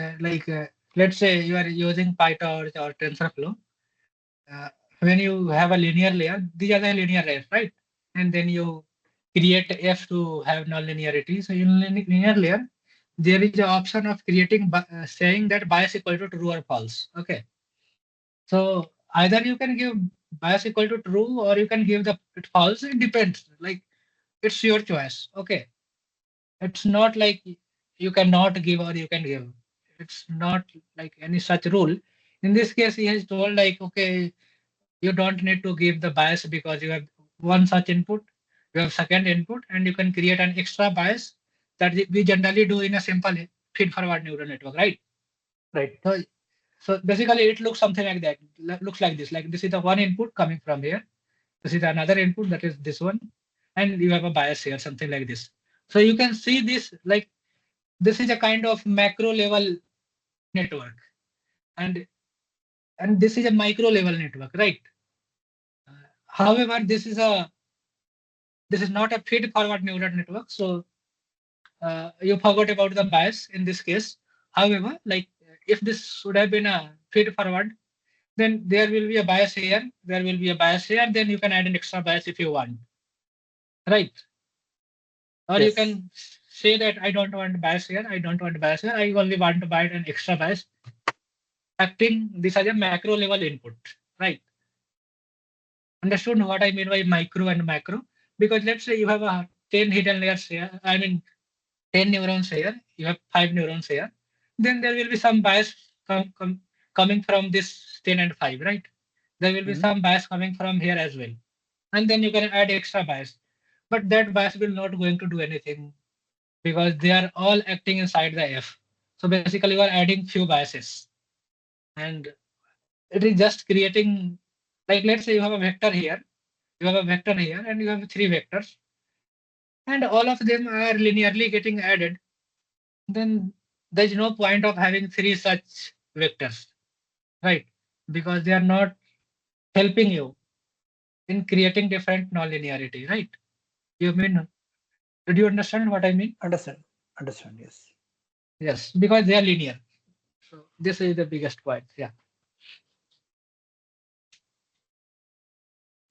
let's say you are using PyTorch or TensorFlow. Uh, when you have a linear layer, these are the linear layers, right? And then you create F to have non-linearity. So in linear layer, there is an option of creating saying that bias equal to true or false. Okay. So either you can give bias equal to true or you can give the false. It depends. Like it's your choice. Okay. It's not like you cannot give or you can give. It's not like any such rule. In this case, he has told like, okay, you don't need to give the bias because you have one such input, you have second input, and you can create an extra bias that we generally do in a simple feed-forward neural network, right?
Right.
So basically, it looks something like that. Looks like this. Like this is the one input coming from here. This is another input, that is this one, and you have a bias here, something like this. So you can see this, like this is a kind of macro level network, and this is a micro level network, right? However, this is not a feed forward neural network, so you forgot about the bias in this case. However, like if this would have been a feed forward, then there will be a bias here, there will be a bias here, and then you can add an extra bias if you want, right? Or you
Yes.
can say that I don't want bias here, I don't want bias here, I only want to buy an extra bias, acting this as a macro level input, right? Understood what I mean by micro and macro? Because let's say you have a 10 hidden layers here, I mean 10 neurons here, you have 5 neurons here, then there will be some bias coming from this 10 and 5, right? There will be some bias coming from here as well. And then you can add extra bias. But that bias will not going to do anything because they are all acting inside the F. So basically you are adding few biases. And it is just creating, like let's say you have a vector here, you have a vector here, and you have 3 vectors. And all of them are linearly getting added. Then there is no point of having 3 such vectors, right? Because they are not helping you in creating different nonlinearity, right? You mean, did you understand what I mean?
Understand. Yes.
Yes, because they are linear. So this is the biggest point. Yeah.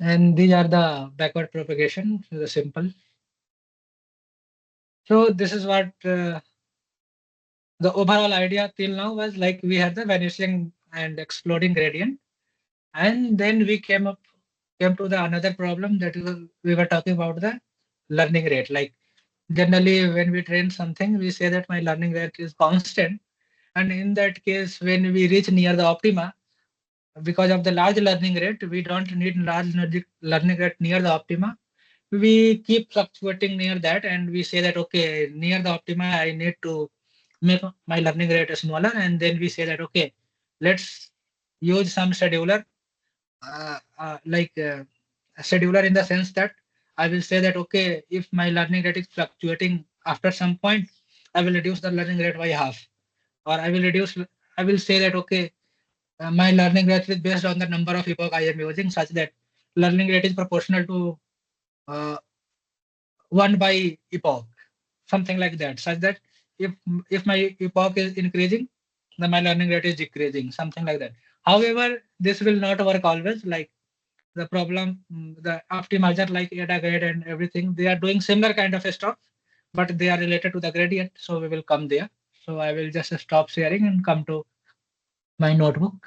And these are the backward propagation, the simple. So this is what the overall idea till now was, like we had the vanishing and exploding gradient, and then we came to the another problem that we were talking about the learning rate. Like generally when we train something, we say that my learning rate is constant, and in that case, when we reach near the optima, because of the large learning rate, we don't need large learning rate near the optima. We keep fluctuating near that, and we say that okay, near the optima I need to make my learning rate smaller, and then we say that okay, let's use some scheduler, a scheduler in the sense that I will say that okay, if my learning rate is fluctuating, after some point I will reduce the learning rate by half, or I will say that okay, my learning rate is based on the number of epoch I am using, such that learning rate is proportional to uh, 1 by epoch, something like that, such that if my epoch is increasing, then my learning rate is decreasing, something like that. However, this will not work always. Like the problem, the optimizer like ADA grade and everything, they are doing similar kind of stuff, but they are related to the gradient. So we will come there. So I will just stop sharing and come to my notebook.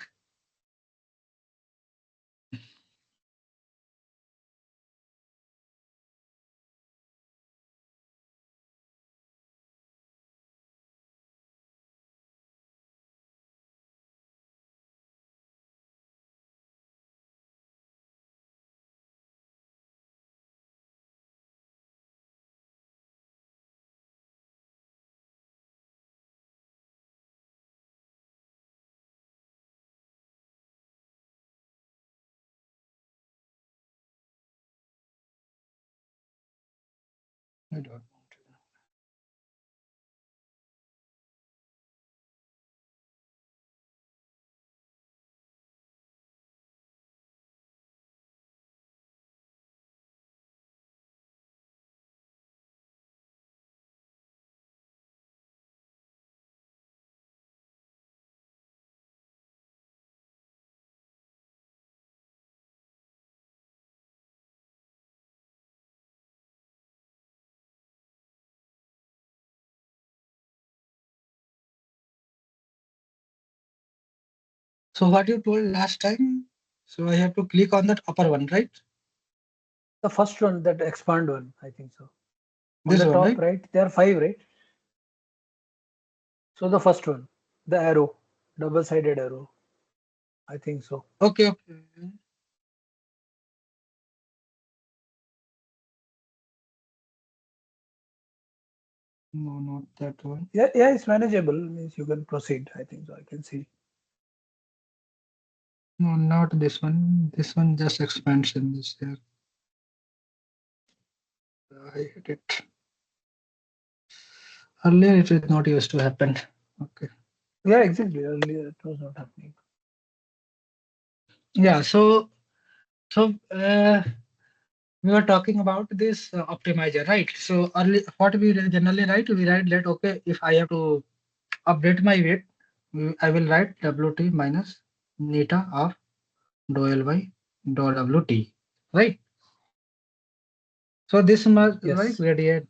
I don't. So what you told last time, so I have to click on that upper one, right?
The first one, that expand one, I think so. On
This
the
one,
top
right?
right, there are 5, right? So the first one, the arrow, double-sided arrow, I think so.
Okay, okay. No, not that one.
Yeah, yeah, it's manageable. Means you can proceed. I think so. I can see.
No, not this one. This one just expansion is there. I hit it. Earlier it was not used to happen. Okay.
Yeah, exactly. Earlier it was not happening.
Yeah. So we were talking about this optimizer, right? So early, what we generally write, we write that okay, if I have to update my weight, I will write WT minus neta of dou Ly dou WT, right? So this must like
Yes.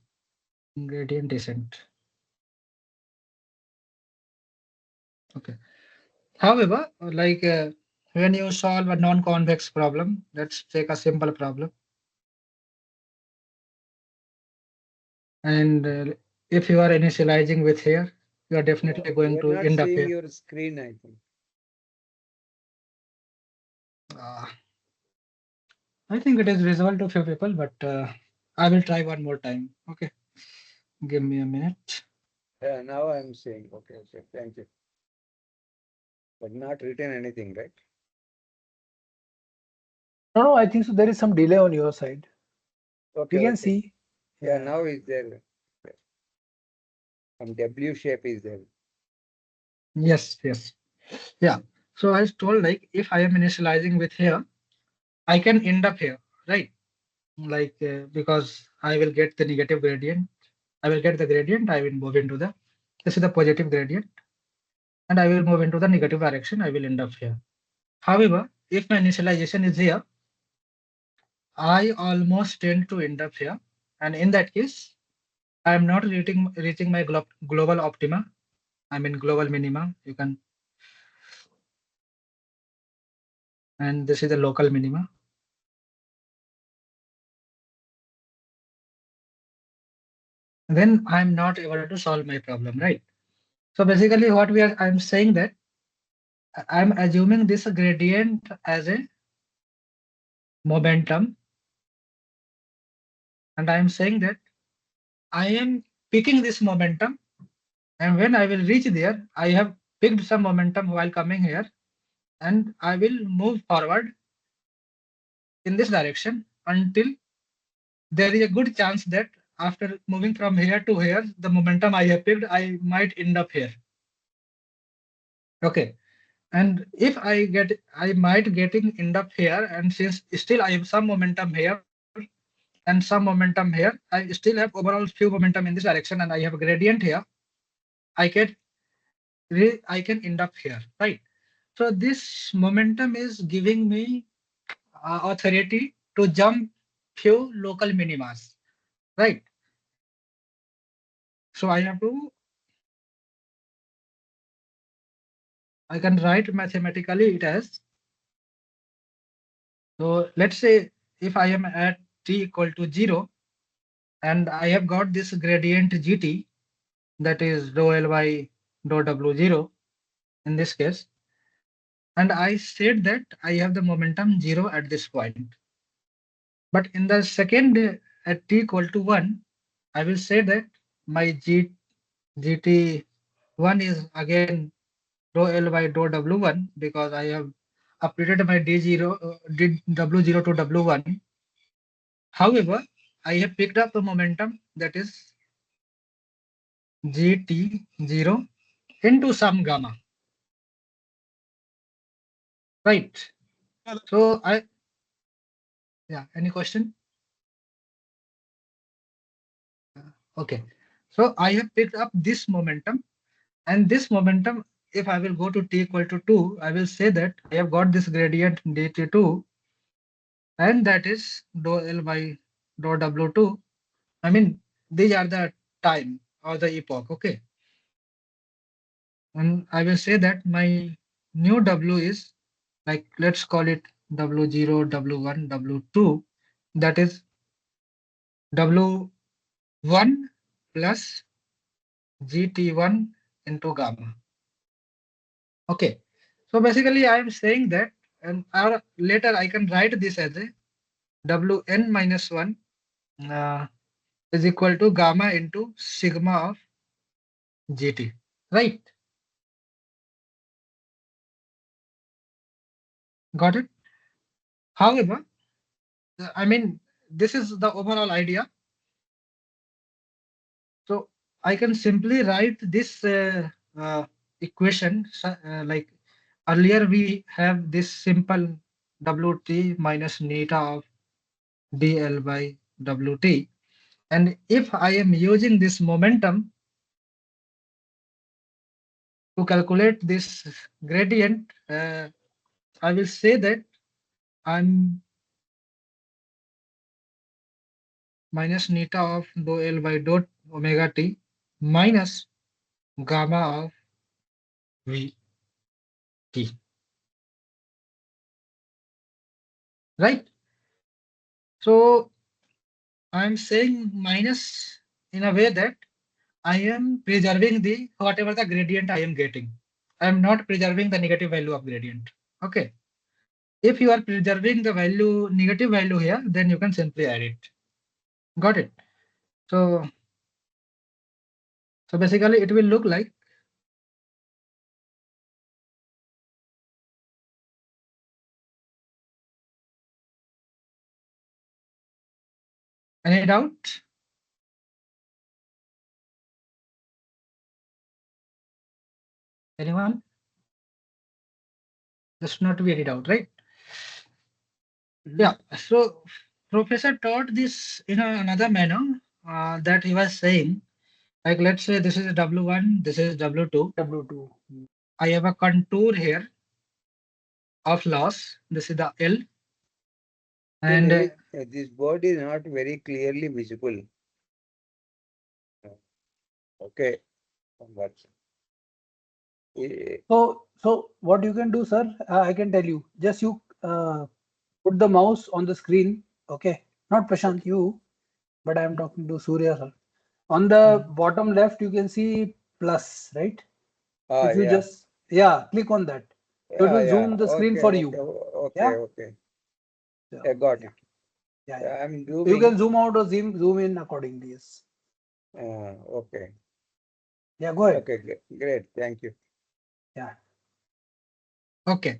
gradient descent. Okay. However, like when you solve a non-convex problem, let's take a simple problem. And if you are initializing with here, you are definitely going
You're
to
not
end up
seeing
here.
your screen, I think.
Uh, I think it is visible to few people, but I will try one more time. Okay, give me a minute.
Yeah, now I'm seeing. Okay, okay, thank you. But not written anything, right?
No, no, I think so. There is some delay on your side.
Okay,
We can
okay.
see.
Yeah, now is there. Some W shape is there.
Yes, yes, yeah. So I was told like if I am initializing with here, I can end up here, right? Like because I will get the negative gradient. I will get the gradient. I will move into the this is the positive gradient, and I will move into the negative direction. I will end up here. However, if my initialization is here, I almost tend to end up here, and in that case, I am not reaching my global optima. I mean global minima. You can, and this is the local minima. Then I'm not able to solve my problem, right? So basically, what I'm saying that I'm assuming this gradient as a momentum, and I'm saying that I am picking this momentum, and when I will reach there, I have picked some momentum while coming here, and I will move forward in this direction until there is a good chance that after moving from here to here, the momentum I have picked, I might end up here. Okay. And if I might end up here, and since still I have some momentum here and some momentum here, I still have overall few momentum in this direction, and I have a gradient here. I can I can end up here, right? So this momentum is giving me authority to jump few local minimas, right? So I can write mathematically it as, so let's say if I am at t equal to 0 and I have got this gradient gt, that is dou Ly dou W0 in this case, and I said that I have the momentum 0 at this point. But in the second at t equal to 1, I will say that my gt1 is again dou Ly dou W1 because I have updated my W0 to W1. However, I have picked up a momentum that is GT0 into some gamma, right? So yeah, any question? Okay. So I have picked up this momentum, and this momentum, if I will go to t equal to 2, I will say that I have got this gradient dt2, and that is dou L by dou W2. I mean, these are the time or the epoch, okay? And I will say that my new W is like, let's call it W0, W1, W2. That is W1 plus GT1 into gamma. Okay. So basically I am saying that, and later I can write this as a Wn minus 1 is equal to gamma into sigma of GT, right? Got it? However, I mean, this is the overall idea. So I can simply write this equation like earlier we have this simple Wt minus neta of dl by Wt. And if I am using this momentum to calculate this gradient, I will say that I'm minus neta of dou L by dou omega t minus gamma of Vt, right? So I'm saying minus in a way that I am preserving the whatever the gradient I am getting. I am not preserving the negative value of gradient. Okay. If you are preserving the value, negative value here, then you can simply add it. Got it? So basically it will look like any doubt? Anyone? Just not to be any doubt, right? Yeah. So Professor taught this in another manner that he was saying, like let's say this is W1, this is W2.
W2.
I have a contour here of loss. This is the L. And
this board is not very clearly visible. Okay. But,
So what you can do, sir, I can tell you, just you put the mouse on the screen. Okay. Not Prashant, you, but I'm talking to Surya, sir. On the bottom left, you can see plus, right? If you just, click on that. So it will zoom the screen for you.
Okay. I got it.
Yeah.
I'm
You
zooming.
can zoom out or zoom in accordingly. Yes.
Okay.
Yeah, go ahead.
Okay, great. Thank you.
Yeah.
okay.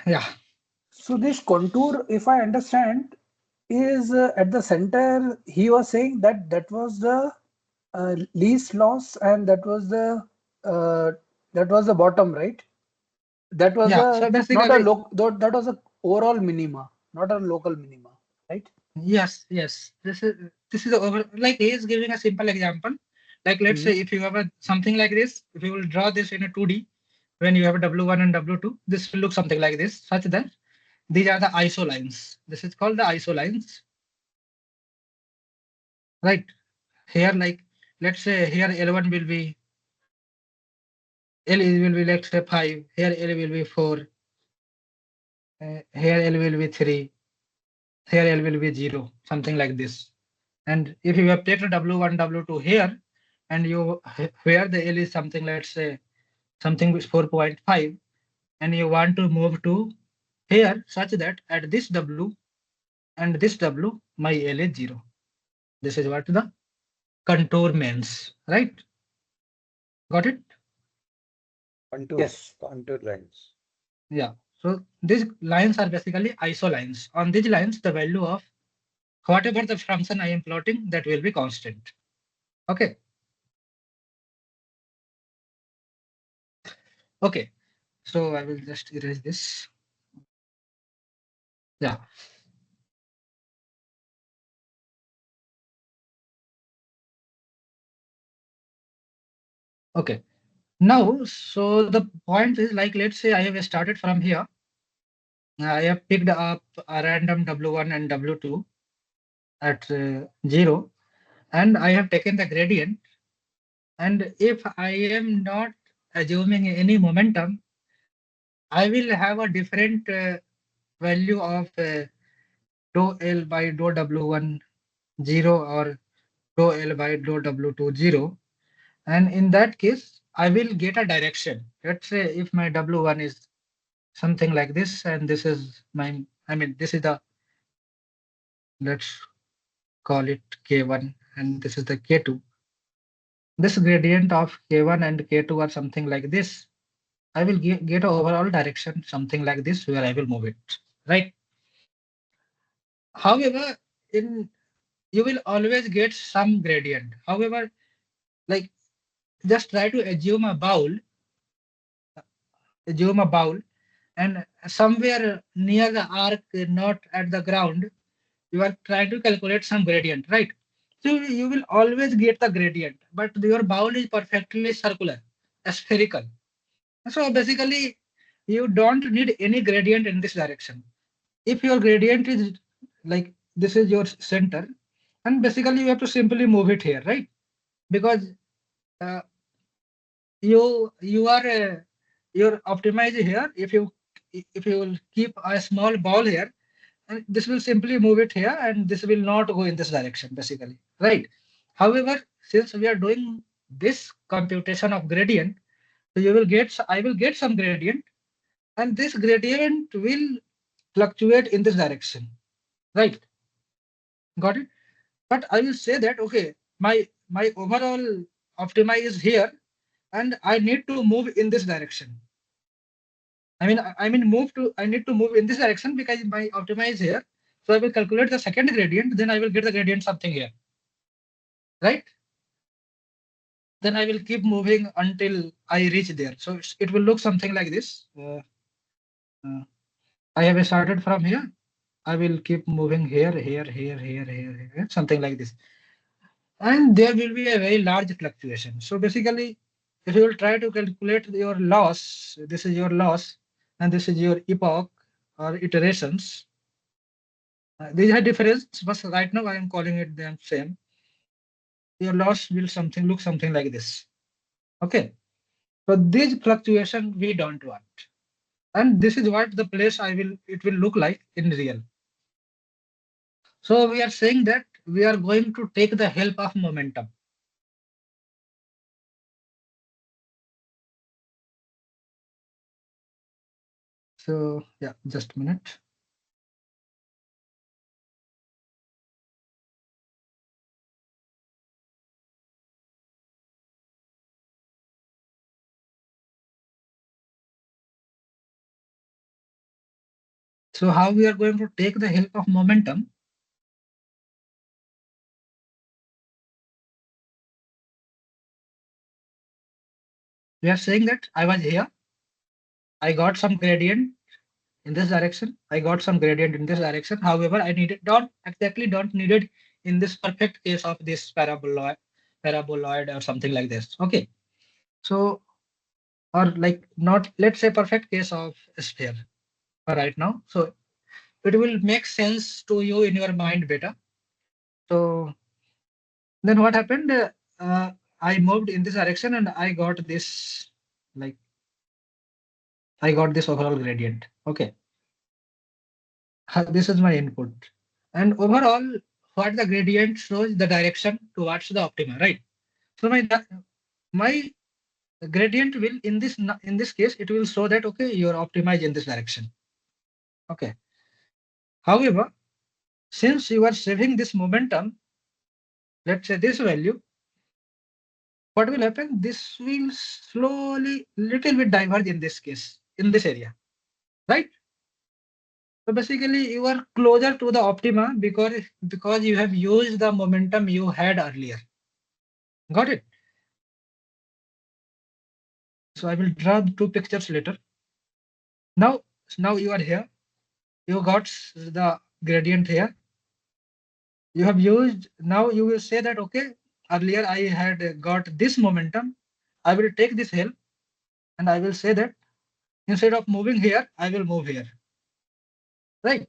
Yeah.
So this contour, if I understand, is at the center. He was saying that that was the least loss, and that was the bottom, right? That was
Yeah. So
not a
basically,
that was a overall minima, not a local minima, right?
yes. This is over. Like he is giving a simple example. Like let's say if you have a something like this, if you will draw this in a 2D, when you have a W1 and W2, this will look something like this, such that these are the iso lines. This is called the iso lines, right? Here, like let's say here L1 will be will be let's say 5. Here L will be 4. Here L will be 3. Here L will be 0. Something like this. And if you have taken W1, W2 here, and you where the L is something, let's say something with 4.5, and you want to move to here such that at this W and this W, my L is 0. This is what the contour means, right? Got it?
Contour.
Yes.
Contour lines.
Yeah. So these lines are basically iso lines. On these lines, the value of whatever the function I am plotting, that will be constant. Okay. Okay. So I will just erase this. Yeah. Okay. Now, so the point is like, let's say I have started from here. I have picked up a random W1 and W2 at 0, and I have taken the gradient. And if I am not assuming any momentum, I will have a different value of dou L by dou W1 0 or dou L by dou W2 0. And in that case, I will get a direction. Let's say if my W1 is something like this, and this is my, I mean, this is the, let's call it K1 and this is the K2. This gradient of K1 and K2 or something like this, I will get an overall direction, something like this, where I will move it, right? However, in you will always get some gradient. However, like just try to assume a bowl, and somewhere near the arc, not at the ground, you are trying to calculate some gradient, right? So you will always get the gradient, but your bowl is perfectly circular, spherical. So basically, you don't need any gradient in this direction. If your gradient is like this is your center, and basically you have to simply move it here, right? Because uh, you are your optimize here. If you will keep a small ball here, and this will simply move it here, and this will not go in this direction, basically, right? However, since we are doing this computation of gradient, so I will get some gradient, and this gradient will fluctuate in this direction, right? Got it? But I will say that okay, my overall optima is here, and I need to move in this direction. I need to move in this direction because my optima is here. So I will calculate the second gradient, then I will get the gradient something here, right? Then I will keep moving until I reach there. So it will look something like this. I have started from here. I will keep moving here, something like this. And there will be a very large fluctuation. So basically, if you will try to calculate your loss, this is your loss, and this is your epoch or iterations. These are different, but right now I am calling it them same. Your loss will look something like this. Okay. So this fluctuation we don't want. And this is what the place it will look like in real. So we are saying that we are going to take the help of momentum. So yeah, just a minute. So how we are going to take the help of momentum? We are saying that I was here. I got some gradient in this direction. I got some gradient in this direction. However, don't need it in this perfect case of this paraboloid or something like this. Okay. So, or like not, let's say perfect case of a sphere for right now. So it will make sense to you in your mind better. So then what happened? I moved in this direction and I got this, like, I got this overall gradient. Okay. This is my input. And overall, what the gradient shows the direction towards the optima, right? So my gradient will in this case, it will show that okay, your optima is in this direction. Okay. However, since you are saving this momentum, let's say this value, what will happen? This will slowly little bit diverge in this case, in this area, right? So basically you are closer to the optima because you have used the momentum you had earlier. Got it? So I will draw two pictures later. Now you are here. You got the gradient here. You have used, now you will say that, okay, earlier I had got this momentum. I will take this help and I will say that instead of moving here, I will move here. Right?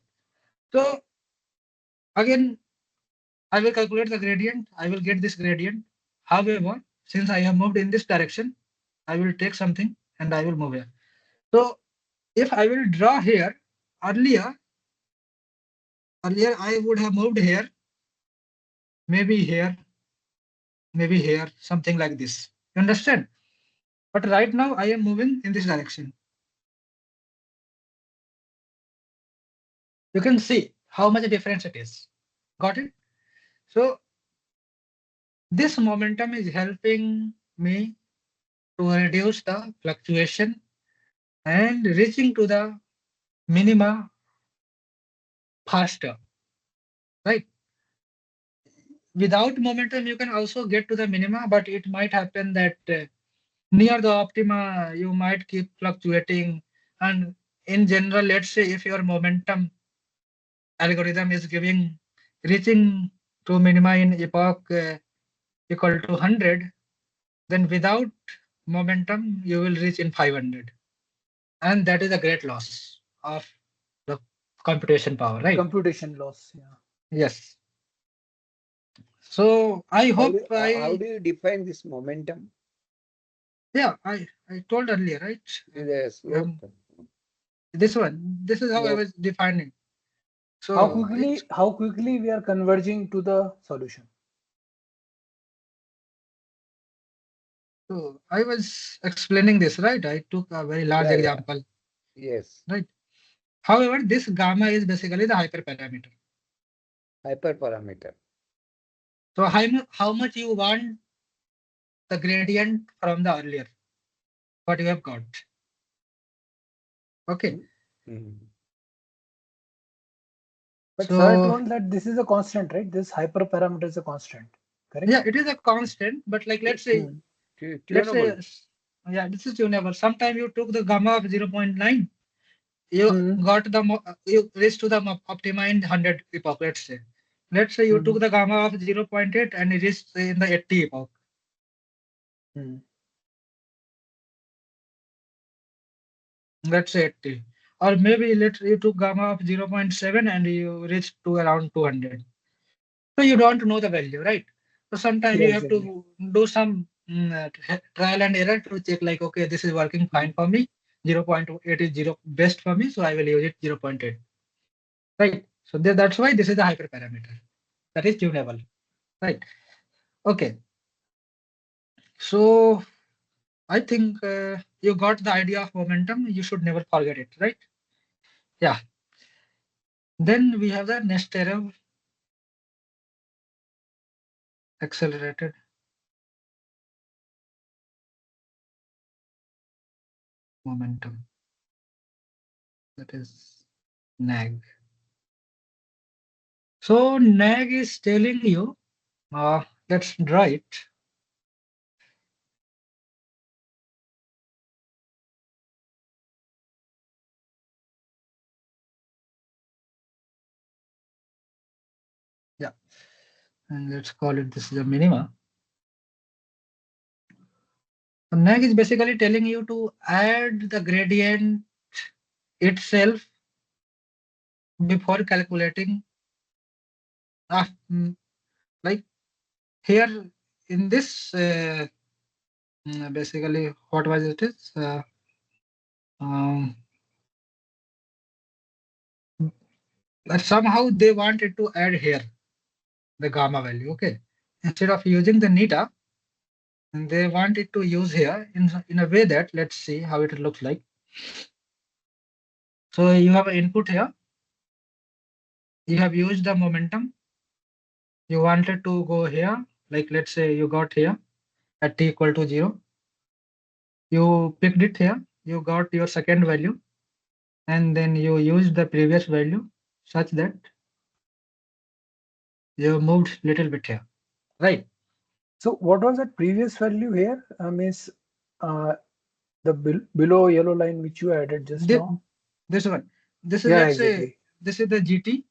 So again, I will calculate the gradient. I will get this gradient. However, since I have moved in this direction, I will take something and I will move here. So if I will draw here, earlier I would have moved here, maybe here, something like this. You understand? But right now I am moving in this direction. You can see how much difference it is. Got it? So this momentum is helping me to reduce the fluctuation and reaching to the minima faster, right? Without momentum, you can also get to the minima, but it might happen that near the optima, you might keep fluctuating. And in general, let's say if your momentum algorithm is giving reaching to minima in epoch equal to 100, then without momentum, you will reach in 500. And that is a great loss of the computation power, right?
Computation loss. Yeah.
Yes. So I hope
How do you define this momentum?
yeah, I told earlier, right?
The slope.
This one, this is how I
Slope.
was defining. So
How quickly we are converging to the solution?
So I was explaining this, right? I took a very large
Yeah, yeah.
example,
Yes.
right? However, this gamma is basically the hyperparameter.
Hyperparameter.
So how much you want the gradient from the earlier, what you have got. Okay.
Mm.
But
So
sir told that this is a constant, right? This hyperparameter is a constant, correct?
yeah, it is a constant, but like let's say,
Tunable.
yeah, this is tunable. Sometime you took the gamma of 0.9, you
Mhm.
got the you reached to the optima in 100 epoch, let's say. Let's say you took the gamma of 0.8 and it reached in the 80 epoch. Let's say 80. Or maybe you took gamma of 0.7 and you reached to around 200. So you don't know the value, right? So sometimes
Yeah,
you have
exactly.
to do some trial and error to check like, okay, this is working fine for me. 0.8 is best for me, so I will use it 0.8. Right. So that's why this is the hyperparameter. That is tunable. Right. Okay. So I think you got the idea of momentum. You should never forget it, right? Yeah. Then we have the Nesterov accelerated momentum. That is NAG. So NAG is telling you, let's draw it. Yeah. And let's call it, this is a minima. So NAG is basically telling you to add the gradient itself before calculating. Like here in this, basically what was it is, but somehow they wanted to add here the gamma value. Okay, instead of using the neta, and they want it to use here in a way that, let's see how it looks like. So you have an input here. You have used the momentum. You wanted to go here, like let's say you got here at t equal to 0. You picked it here. You got your second value, and then you used the previous value such that you moved little bit here, right?
So what was that previous value here? Means the below yellow line which you added just now.
This one. This is,
Yeah,
let's say,
exactly.
this is the GT.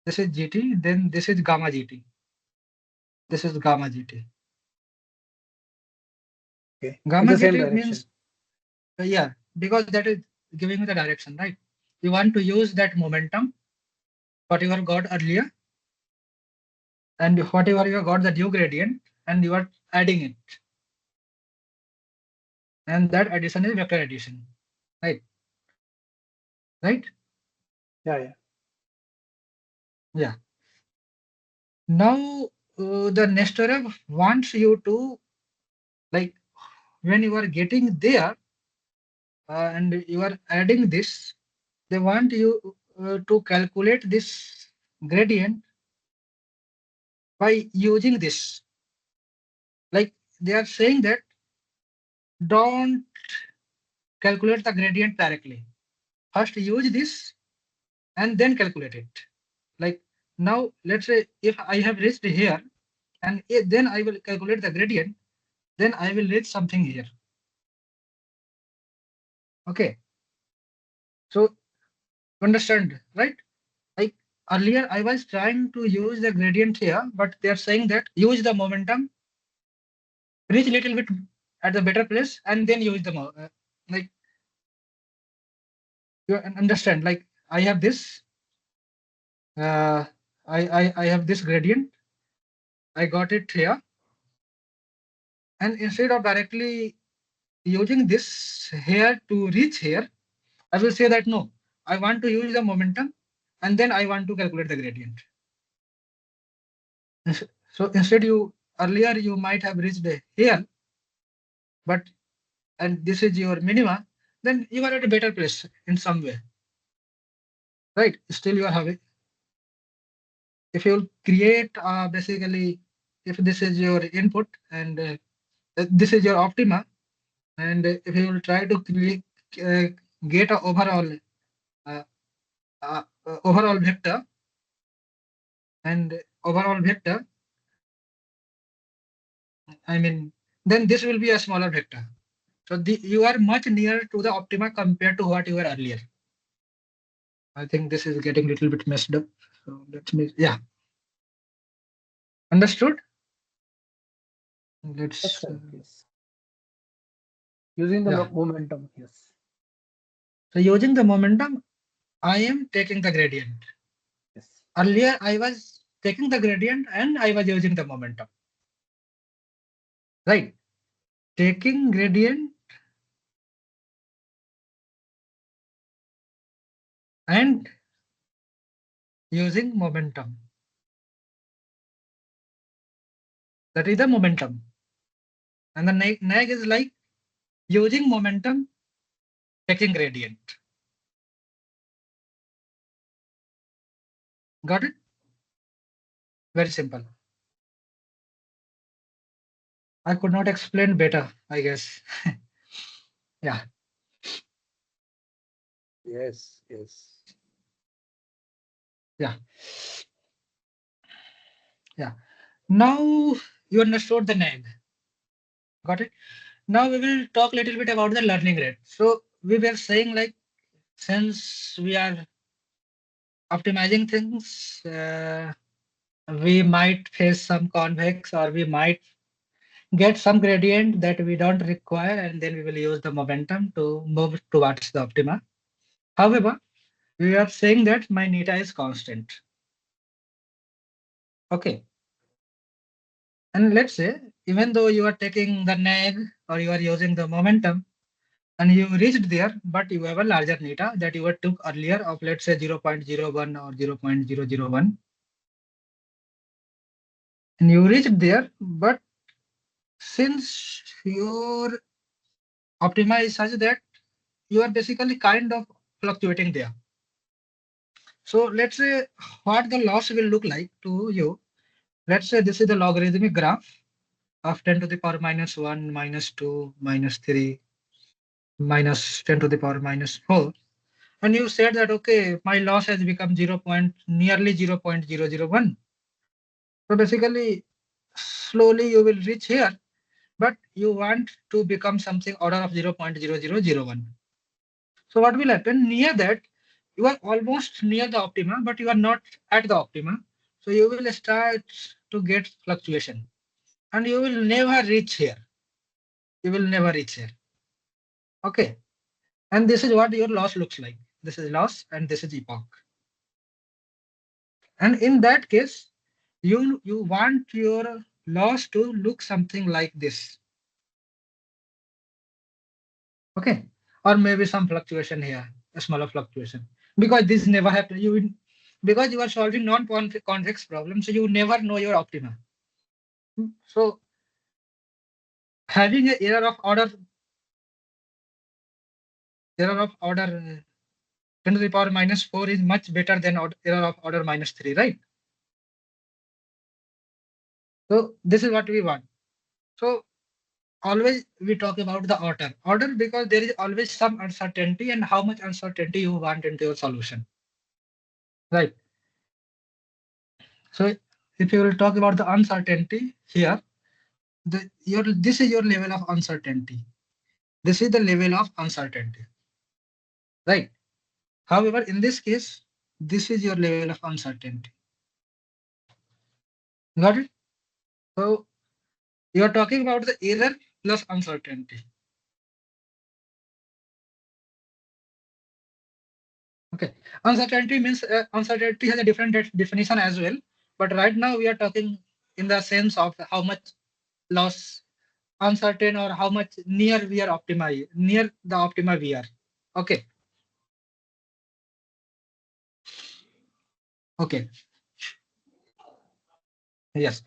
This is GT. Then this is gamma GT. This is gamma GT.
Okay.
Gamma
the same
GT
direction.
means, yeah, because that is giving you the direction, right? You want to use that momentum, whatever you got earlier, and whatever you got the new gradient, and you are adding it. And that addition is vector addition, right? Right?
Yeah.
Yeah. Now the Nesterov wants you to, like, when you are getting there and you are adding this, they want you to calculate this gradient by using this. Like they are saying that don't calculate the gradient directly. First use this and then calculate it. Like now, let's say if I have reached here and then I will calculate the gradient, then I will reach something here. Okay. So understand, right? Like earlier I was trying to use the gradient here, but they are saying that use the momentum, reach a little bit at the better place, and then use the like you understand. Like I have this, I have this gradient. I got it here, and instead of directly using this here to reach here, I will say that no, I want to use the momentum, and then I want to calculate the gradient. So instead, earlier you might have reached here, but and this is your minima, then you are at a better place in some way, right? Still you are having. If you create basically, if this is your input and this is your optima, and if you will try to create, get a uh, overall vector and overall vector, I mean, then this will be a smaller vector. So you are much nearer to the optima compared to what you were earlier. I think this is getting a little bit messed up. So let me, yeah. Understood? Let's.
Yes, sir. Yes. Using the
Yeah.
momentum. Yes.
So using the momentum, I am taking the gradient.
Yes.
Earlier, I was taking the gradient and I was using the momentum. Right? Taking gradient and using momentum. That is the momentum. And the neg is like using momentum, taking gradient. Got it? Very simple. I could not explain better, I guess. Yeah.
Yes, yes.
Yeah. Yeah. Now you understood the neg. Got it? Now we will talk a little bit about the learning rate. So we were saying like, since we are optimizing things, we might face some convex or we might get some gradient that we don't require, and then we will use the momentum to move towards the optima. However, we are saying that my neta is constant. Okay. And let's say, even though you are taking the neg or you are using the momentum and you reached there, but you have a larger neta that you took earlier of, let's say, 0.01 or 0.001. And you reached there, but since your optima is such that you are basically kind of fluctuating there. So let's say what the loss will look like to you. Let's say this is the logarithmic graph of 10 to the power minus 1, minus 2, minus 3, minus 10 to the power minus 4. And you said that, okay, my loss has become nearly 0.001. So basically, slowly you will reach here, but you want to become something order of 0.0001. So what will happen? Near that, you are almost near the optima, but you are not at the optima. So you will start to get fluctuation and you will never reach here. You will never reach here. Okay. And this is what your loss looks like. This is loss and this is epoch. And in that case, you want your loss to look something like this. Okay. Or maybe some fluctuation here, a smaller fluctuation. Because this never happened. Because you are solving non-convex problems, so you never know your optima. So having an error of order 10 to the power minus 4 is much better than error of order minus 3, right? So this is what we want. So always we talk about the order because there is always some uncertainty and how much uncertainty you want into your solution, right? So if you will talk about the uncertainty here, this is your level of uncertainty. This is the level of uncertainty, right? However, in this case, this is your level of uncertainty. Got it? So you are talking about the error plus uncertainty. Okay. Uncertainty means uncertainty has a different definition as well. But right now we are talking in the sense of how much loss uncertain or how much near we are near the optima we are. Okay. Okay. Yes.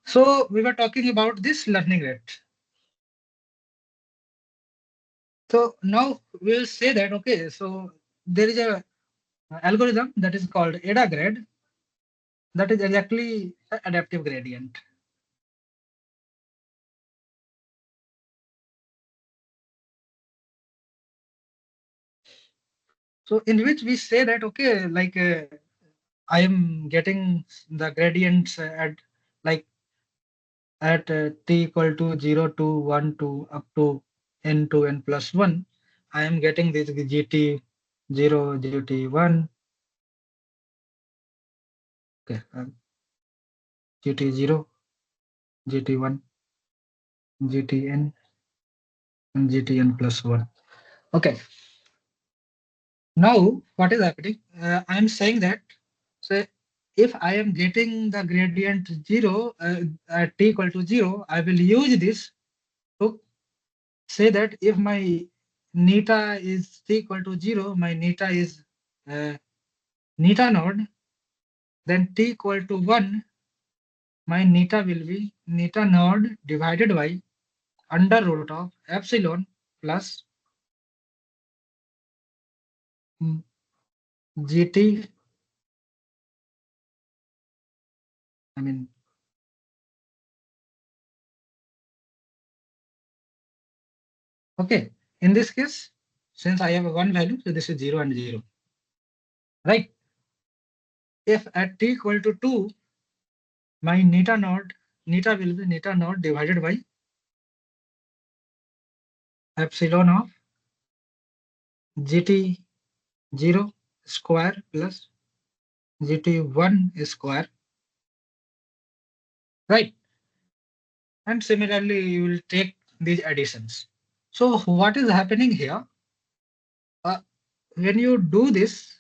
So we were talking about this learning rate. So now we'll say that, okay, so there is a algorithm that is called ADA grade that is exactly adaptive gradient. So in which we say that, okay, like I am getting the gradients like at t equal to 0 to 1 to up to n to n plus 1. I am getting this gt0, gt1, okay, gt0, gt1, gtn, and gtn plus 1. Okay. Now, what is happening? I am saying that, so if I am getting the gradient 0 at t equal to 0, I will use this to say that if my neta is t equal to 0, my neta is neta node, then t equal to 1, my neta will be neta node divided by under root of epsilon plus gt, I mean, okay, in this case, since I have one value, so this is 0 and 0, right? If at t equal to 2, my neta will be neta node divided by epsilon of gt0 square plus gt1 square, right? And similarly, you will take these additions. So what is happening here? When you do this,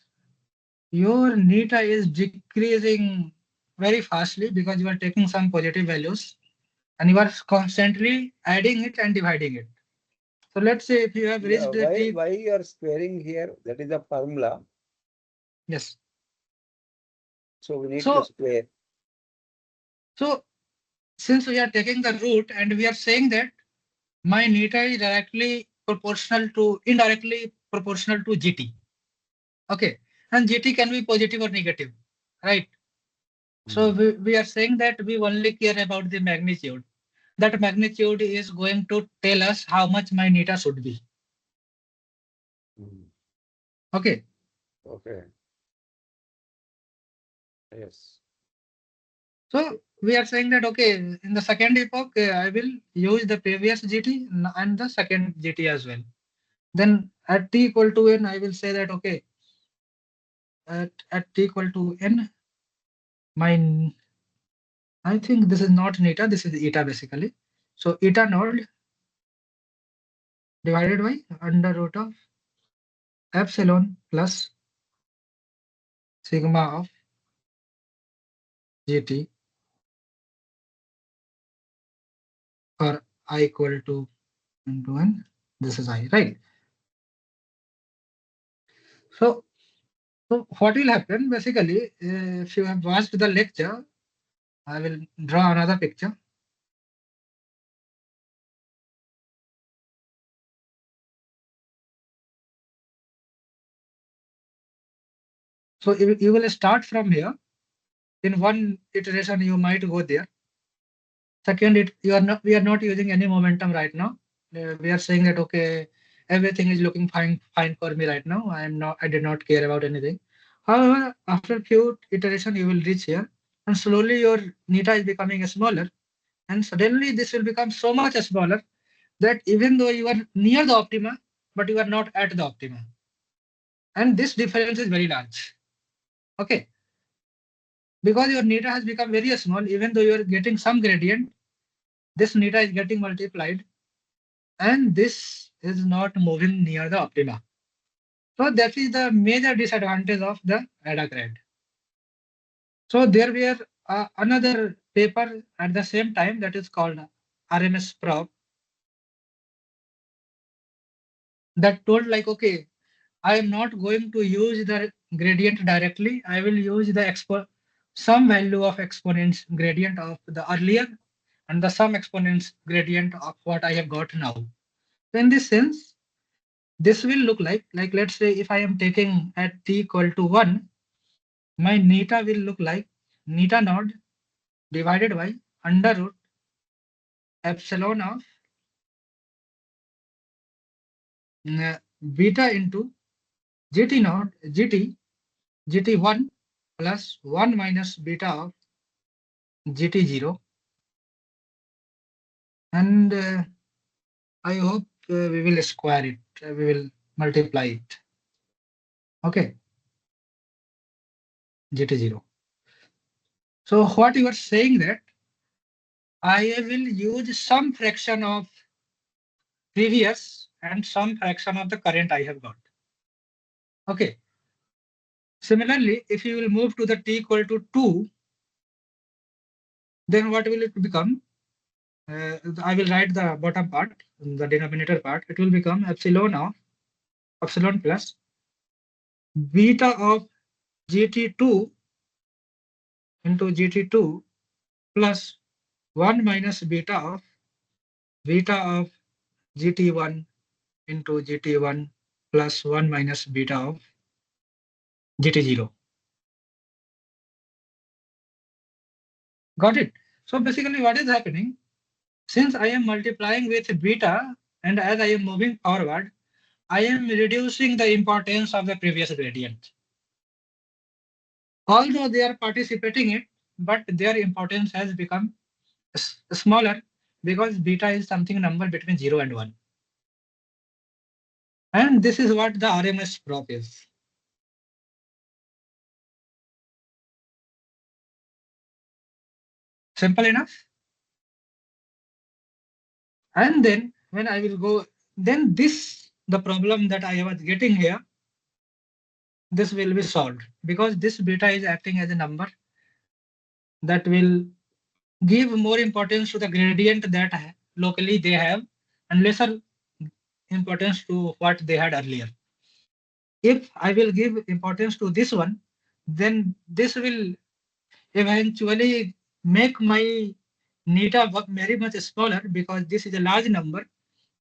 your neta is decreasing very fastly because you are taking some positive values and you are constantly adding it and dividing it. So let's say if you have reached the
why you are squaring here? That is the formula.
yes.
So we need to square.
So since we are taking the root and we are saying that my neta is indirectly proportional to GT. Okay. And GT can be positive or negative, right? So we are saying that we only care about the magnitude. That magnitude is going to tell us how much my neta should be. Okay.
Okay. Yes.
So we are saying that, okay, in the second epoch, I will use the previous GT and the second GT as well. Then at t equal to n, I will say that, okay, at t equal to n, I think this is not neta, this is eta basically. So eta node divided by under root of epsilon plus sigma of gt for I equal to into n. This is I, right? So what will happen basically, if you have watched the lecture, I will draw another picture. So you will start from here. In one iteration, you might go there. Second, we are not using any momentum right now. We are saying that okay, everything is looking fine for me right now. I did not care about anything. However, after few iteration, you will reach here, and slowly your neta is becoming smaller, and suddenly this will become so much smaller that even though you are near the optima, but you are not at the optima, and this difference is very large. Okay, because your neta has become very small, even though you are getting some gradient, this neta is getting multiplied and this is not moving near the optima. So that is the major disadvantage of the ADA grade. So there were another paper at the same time that is called RMS prop that told like, okay, I am not going to use the gradient directly. I will use the some value of exponents gradient of the earlier and the some exponents gradient of what I have got now. So in this sense, this will look like let's say if I am taking at t equal to 1, my neta will look like neta naught divided by under root epsilon of beta into gt naught gt1 plus 1 minus beta of gt0, and I hope we will square it, we will multiply it. Okay, gt0. So what you are saying that I will use some fraction of previous and some fraction of the current I have got. Okay. Similarly, if you will move to the t equal to 2, then what will it become? I will write the bottom part, the denominator part. It will become epsilon plus beta of gt2 into gt2 plus 1 minus beta of gt1 into gt1 plus 1 minus beta of gt0. Got it? So basically what is happening, since I am multiplying with beta and as I am moving forward, I am reducing the importance of the previous gradient. Although they are participating in it, but their importance has become smaller because beta is something number between 0 and 1. And this is what the RMS prop is. Simple enough. And then when I will go, then the problem that I was getting here, this will be solved because this beta is acting as a number that will give more importance to the gradient that locally they have and lesser importance to what they had earlier. If I will give importance to this one, then this will eventually make my neta very much smaller because this is a large number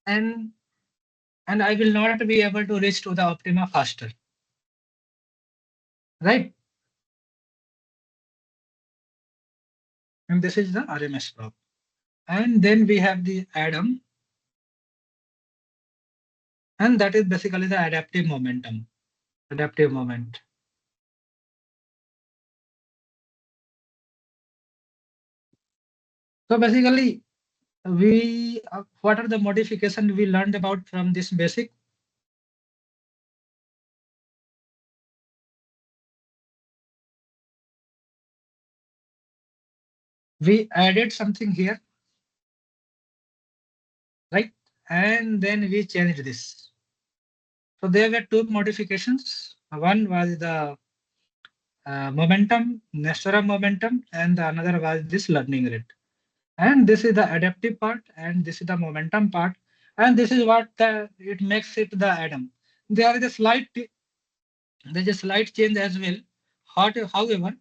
and I will not be able to reach to the optima faster. Right? And this is the RMS prop. And then we have the Adam. And that is basically the adaptive momentum. Adaptive moment. So basically, what are the modifications we learned about from this basic? We added something here, right? And then we changed this. So there were two modifications. One was the momentum, Nestora momentum, and the another was this learning rate. And this is the adaptive part, and this is the momentum part, and this is what it makes it the Adam. There is a slight change as well. However,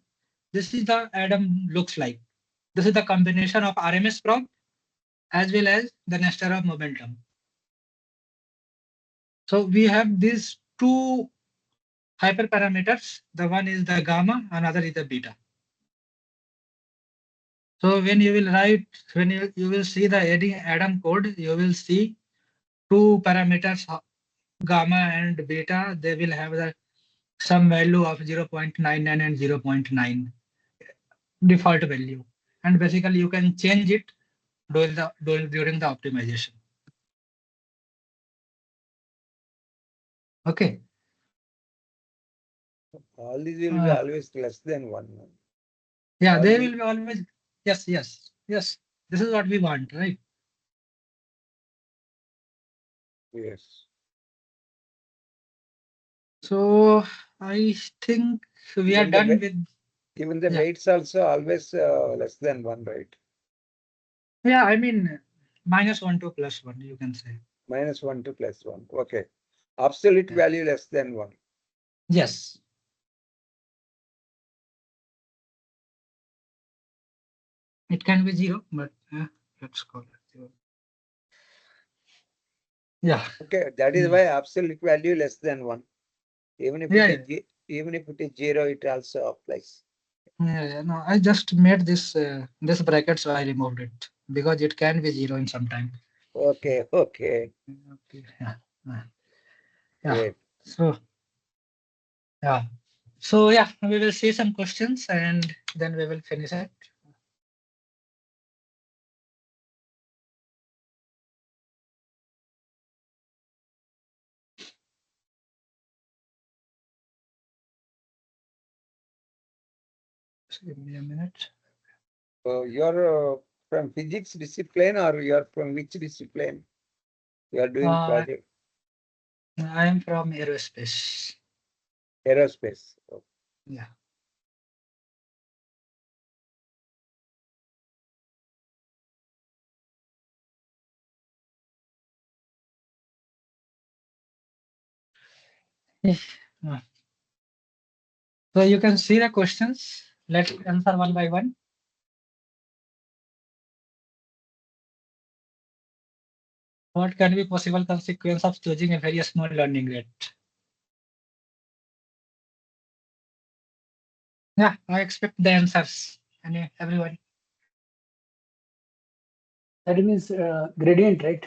this is the Adam looks like. This is the combination of RMS prop as well as the Nestora momentum. So we have these two hyperparameters. The one is the gamma, another is the beta. So when you will write, when you will see the Adam code, you will see two parameters, gamma and beta. They will have the some value of 0.99 and 0.9 default value. And basically you can change it during the optimization. Okay.
All these will be always less than 1.
Yeah,
All
they
these-
will be always, yes. This is what we want, right?
Yes.
So I think we are
Even the
done
weight-
with,
Even the
Yeah.
weights also always less than 1, right?
yeah, I mean, -1 to +1, you can say.
-1 to +1. Okay. Absolute
Yeah.
value less than 1.
Yes. It can be 0, but let's call it 0. Yeah.
Okay, that is
Hmm.
why absolute value less than 1. Even if
Yeah,
it is even if it is 0, it also applies.
yeah, no, I just made this bracket, so I removed it because it can be 0 in some time.
Okay, okay.
Okay. Yeah. Yeah.
Great.
So yeah. So yeah, we will see some questions and then we will finish it. Just give me a minute.
You're from physics discipline or you're from which discipline? You are doing project
I am from aerospace.
aerospace.
Yeah. Uh, So you can see the questions. Let's answer one by one. What can be possible consequence of choosing a very small learning rate? Yeah, I expect the answers. And everyone.
That means gradient, right?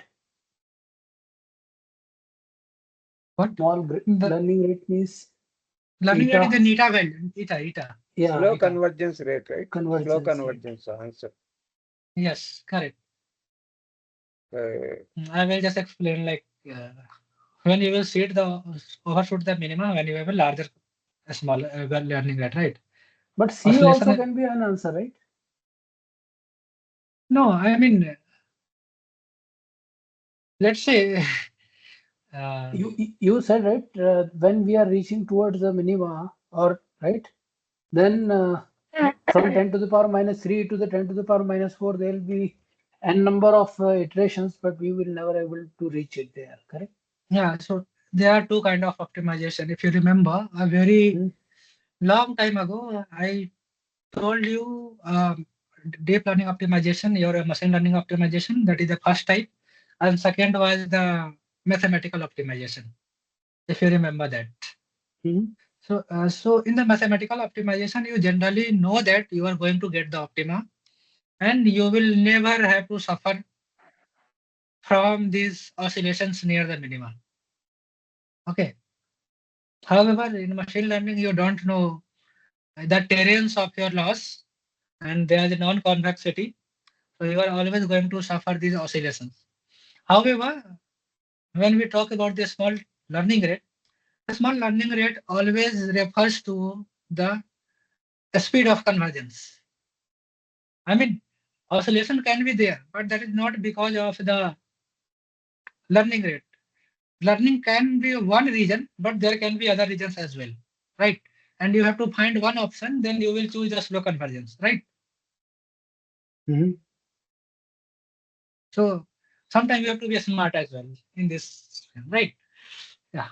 What?
Small
The
learning rate means
learning rate is
eta.
the eta value. Eta.
Yeah,
Slow
Eta.
convergence rate, right? Slow
convergence rate.
convergence answer.
Yes, correct.
Uh,
I will just explain like when you will overshoot the minimum when you have a larger small learning rate, right?
But C
Oscillation
also
is-
can be an answer, right?
No, I mean, let's say
You said, right, when we are reaching towards the minima, or right, then from 10 to the power minus 3 to the 10 to the power minus 4, there will be n number of iterations, but we will never able to reach it there, correct?
yeah, so there are two kind of optimization. If you remember, a very long time ago, I told you deep learning optimization, your machine learning optimization, that is the first type, and second was the mathematical optimization, if you remember that. So in the mathematical optimization, you generally know that you are going to get the optima, and you will never have to suffer from these oscillations near the minima. Okay. However, in machine learning, you don't know the terrains of your loss, and there is a non-convexity. So you are always going to suffer these oscillations. However, when we talk about the small learning rate, the small learning rate always refers to the speed of convergence. I mean, oscillation can be there, but that is not because of the learning rate. Learning can be one region, but there can be other regions as well, right? And you have to find one option, then you will choose the slow convergence, right? So sometimes you have to be smart as well in this, right? Yeah.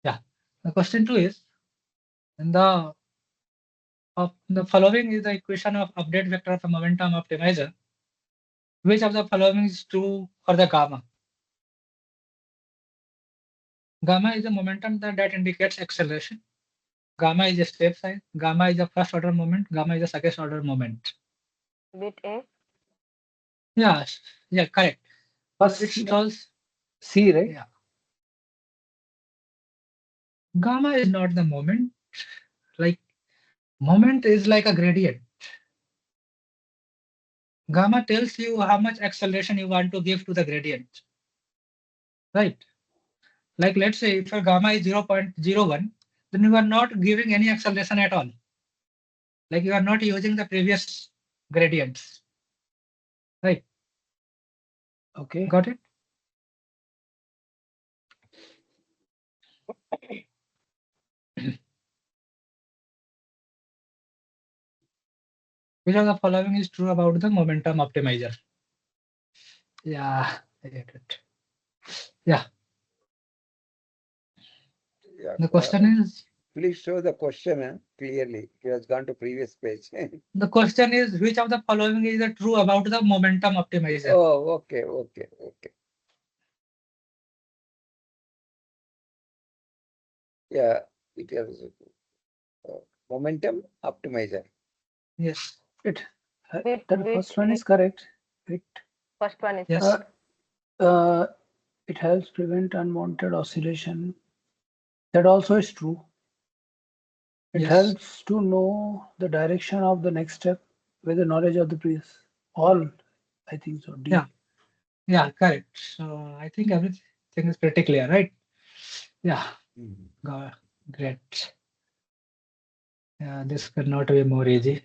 Yeah. The question 2 is, in the following is the equation of update vector of a momentum optimizer. Which of the following is true for the gamma? Gamma is a momentum that indicates acceleration. Gamma is a step size. Gamma is a first order moment. Gamma is a second order moment.
Bit A.
Yeah, yeah, correct.
First
It tells
C, right?
yeah. Gamma is not the moment. Like moment is like a gradient. Gamma tells you how much acceleration you want to give to the gradient. Right? Like let's say if your gamma is 0.01, then you are not giving any acceleration at all. Like you are not using the previous gradients. Right?
Okay.
Got it? Which of the following is true about the momentum optimizer? Yeah, I get it. Yeah.
Yeah,
The question is
please show the question clearly. It has gone to previous page.
which of the following is the true about the momentum optimizer?
Oh, okay, okay, okay. Yeah, it is momentum optimizer.
Yes.
It
Bit,
that
bit
first one
A.
is correct. It
First one is
Yes.
correct.
it helps prevent unwanted oscillation. That also is true. It
Yes.
helps to know the direction of the next step with the knowledge of the previous. All, I think so. D.
Yeah. Yeah, correct. So I think everything is pretty clear, right? Yeah. Great. Yeah, this could not be more easy.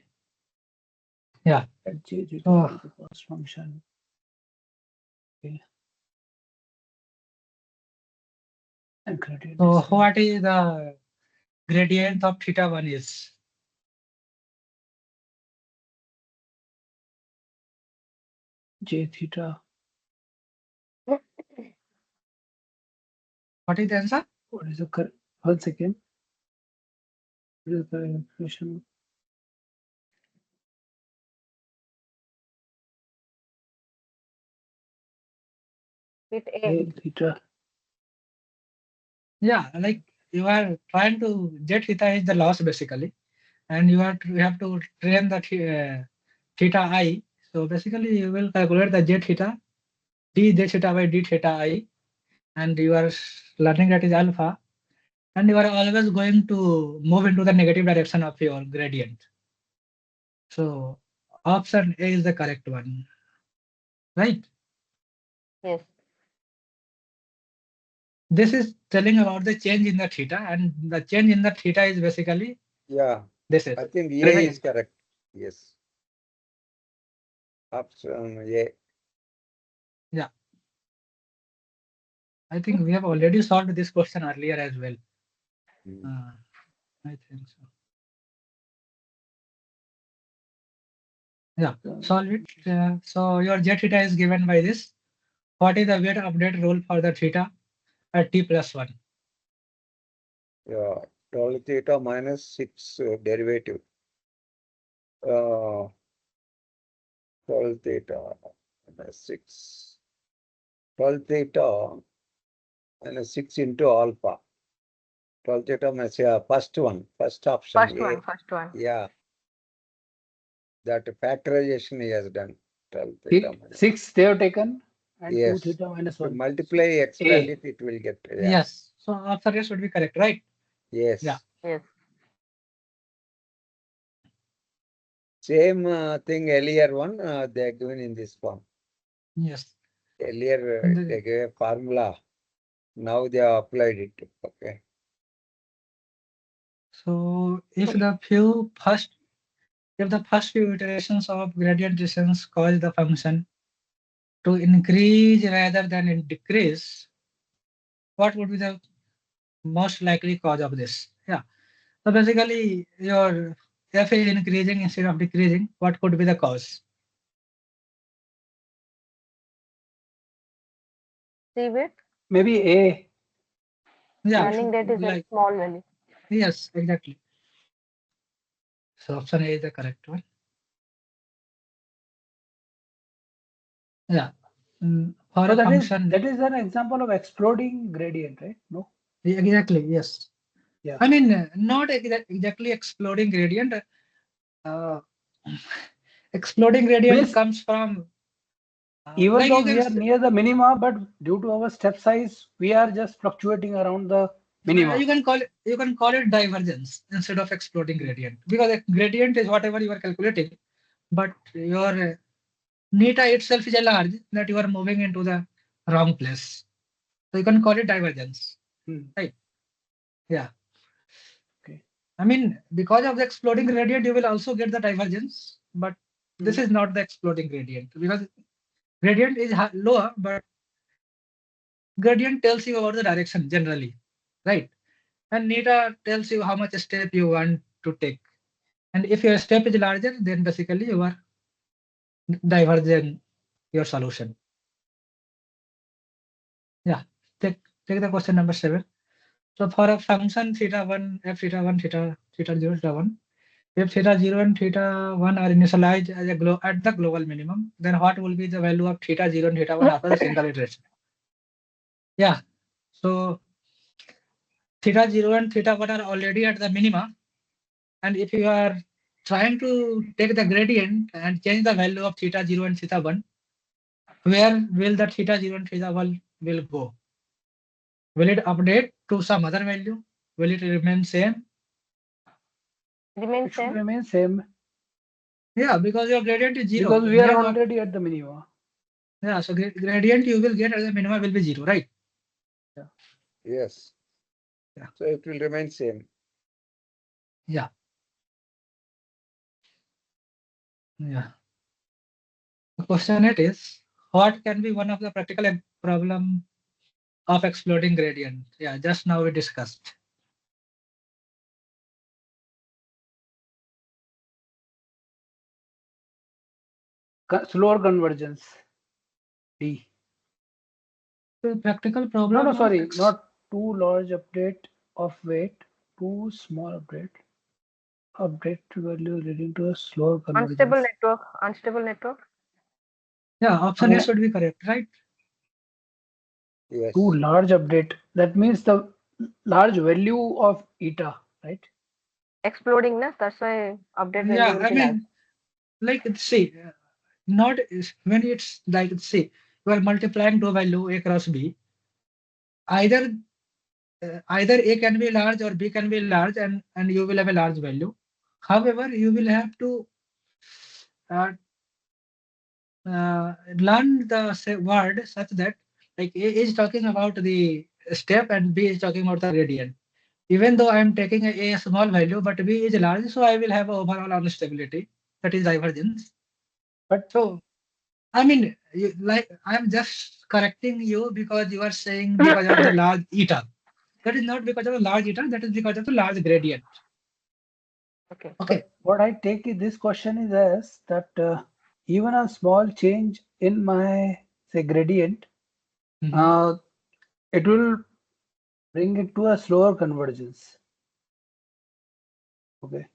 Yeah.
At J,
Oh.
the cost function. Okay. And gradient.
So
descent.
what is the gradient of theta 1 is?
J theta.
What is the answer?
What is the correct? 1 second. What is the correct expression?
Bit A.
A theta.
Yeah, like you are trying to jet theta is the loss basically, and you have to train the theta I. So basically, you will calculate the jet theta, d j theta by d theta I, and you are learning that is alpha, and you are always going to move into the negative direction of your gradient. So option A is the correct one, right?
Yes.
This is telling about the change in the theta, and the change in the theta is basically
Yeah,
this is
I think A
Right.
is correct. Yes. Option A.
Yeah. I think we have already solved this question earlier as well. I think so. Yeah, solve it. So your jet theta is given by this. What is the weight update rule for the theta at t plus 1?
Yeah, 12 theta minus 6 derivative. 12 theta minus 6. 12 theta minus 6 into alpha. 12 theta minus, yeah, first option.
First
A.
one. First one.
Yeah. That factorization he has done. 12 theta minus.
6 they have taken and 2
Yes.
theta minus
To
1.
multiply, expand
A.
it will get. Yeah.
Yes. So option A should be correct, right?
Yes.
Yeah.
Yes.
Same thing earlier one, they are given in this form.
Yes.
Earlier they gave a formula. Now they have applied it. Okay.
So if the first few iterations of gradient descent cause the function to increase rather than decrease, what would be the most likely cause of this? Yeah. So basically, your f is increasing instead of decreasing. What could be the cause?
C bit.
Maybe A.
Yeah.
Learning that is a
Like
small value.
yes, exactly. So option A is the correct one. Yeah. For
So
a
that
function.
is an example of exploding gradient, right? No.
Exactly. Yes.
Yeah.
I mean, not exactly exploding gradient. Uh, exploding gradient
Means
comes from
even
like
though
you
we
can
are near the minima, but due to our step size, we are just fluctuating around the minima.
you can call it divergence instead of exploding gradient, because a gradient is whatever you are calculating, but your neta itself is a large that you are moving into the wrong place. So you can call it divergence.
Hmm.
Right. Yeah.
Okay.
I mean, because of the exploding gradient, you will also get the divergence, but this
Hmm.
is not the exploding gradient, because gradient is lower, but gradient tells you about the direction generally, right? And neta tells you how much step you want to take. And if your step is larger, then basically you are diverging your solution. Yeah. Take the question number 7. So for a function theta 1, f theta 1, theta 0, theta 1, if theta 0 and theta 1 are initialized as at the global minimum, then what will be the value of theta 0 and theta 1 after the single iteration? Yeah. So theta 0 and theta 1 are already at the minima. And if you are trying to take the gradient and change the value of theta 0 and theta 1, where will the theta 0 and theta 1 will go? Will it update to some other value? Will it remain same?
Remain
It should
same.
remain same
Yeah, because your gradient is 0.
because we are
Near the,
already at the minima.
yeah, so gradient you will get at the minimum will be 0, right?
Yes.
Yeah.
So it will remain same.
Yeah. Yeah. The question it is, what can be one of the practical problem of exploding gradient? Yeah, just now we discussed.
Slower convergence. D.
The practical
No,
problem
no,
of
sorry, not too large update of weight, too small update. Update value leading to a slower convergence.
Unstable network. Unstable network.
yeah, option A
Again,
should be correct, right?
Yes.
too large update. That means the large value of eta, right?
Exploding, na? That's why update value
Yeah,
will
I
be large.
mean, like see, not when it's like see, you are multiplying two value A cross B. Either either A can be large or B can be large, and you will have a large value. However, you will have to uh, learn the word such that like A is talking about the step and B is talking about the gradient. Even though I am taking a small value, but B is large, so I will have overall instability, that is divergence.
But
So I mean, like I am just correcting you because you are saying because of the large eta. That is not because of the large eta. That is because of the large gradient.
Okay.
Okay.
what I take this question is as that even a small change in my say gradient,
Mhm.
it will bring it to a slower convergence. Okay,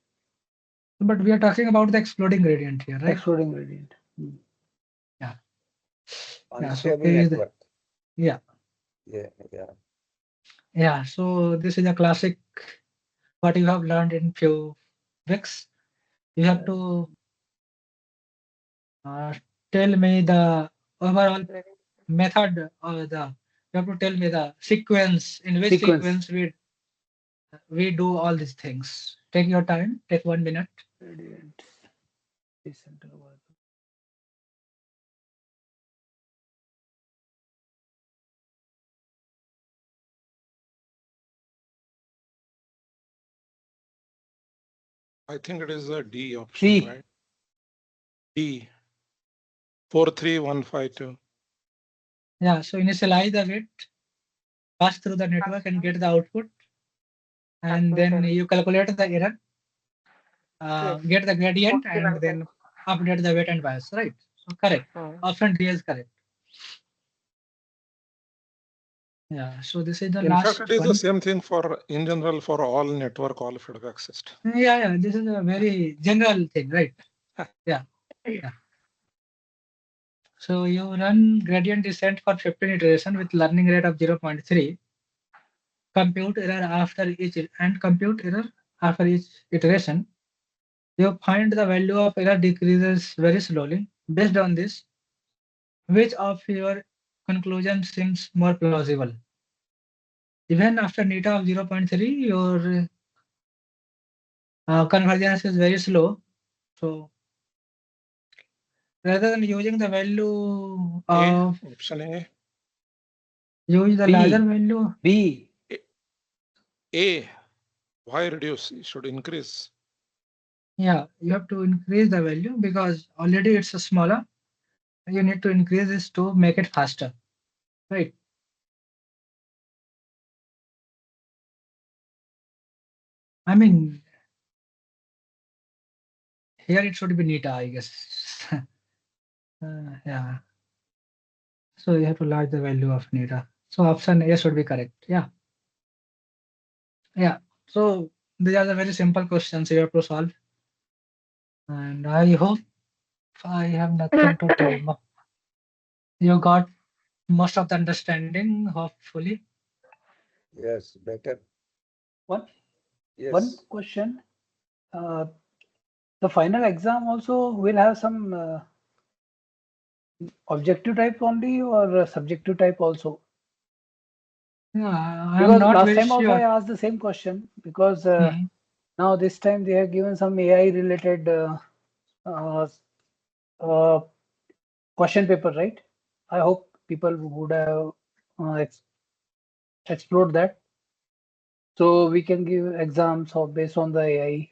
But we are talking about the exploding gradient here, right?
exploding gradient. Hmm.
Yeah. Yeah. So
Unstable
A is
network.
yeah.
Yeah. Yeah.
Yeah. So this is a classic what you have learned in few weeks. You have to uh, tell me the overall method or the you have to tell me the sequence in which
Sequence.
sequence we do all these things. Take your time. Take 1 minute.
Gradient. Decenter over.
I think it is a D option,
C.
right? D. 43152.
Yeah. So initialize the bit, pass through the network and get the output, and then
Transmission.
you calculate the error,
Yes.
get the gradient, and
41.
then update the weight and bias. Right. So correct. Option D is correct. Yeah. So this is the
In
last
fact, it is the
one.
same thing for in general for all network, all feedback system.
Yeah. Yeah. This is a very general thing, right? Yeah. Yeah. So you run gradient descent for 15 iteration with learning rate of 0.3. compute error after each iteration, you find the value of error decreases very slowly. Based on this, which of your conclusion seems more plausible? Even after neta of 0.3, your convergence is very slow. So rather than using the value of
Option A.
use the
B.
larger value.
B.
A. Why reduce? You should increase.
Yeah, you have to increase the value because already it's a smaller. You need to increase this to make it faster, right? I mean, here it should be neta, I guess. Yeah. So you have to large the value of neta. So option A should be correct. Yeah. Yeah. So these are the very simple questions you have to solve. And I hope I have nothing to tell. You got most of the understanding, hopefully.
Yes, better.
One
Yes.
question. The final exam also will have some objective type only or subjective type also?
Yeah, I'm
Because
not
last
very
time also I
sure.
asked the same question because
Hmm.
now this time they have given some AI related uh, uh, question paper, right? I hope people would have explored that. So we can give exams of based on the AI.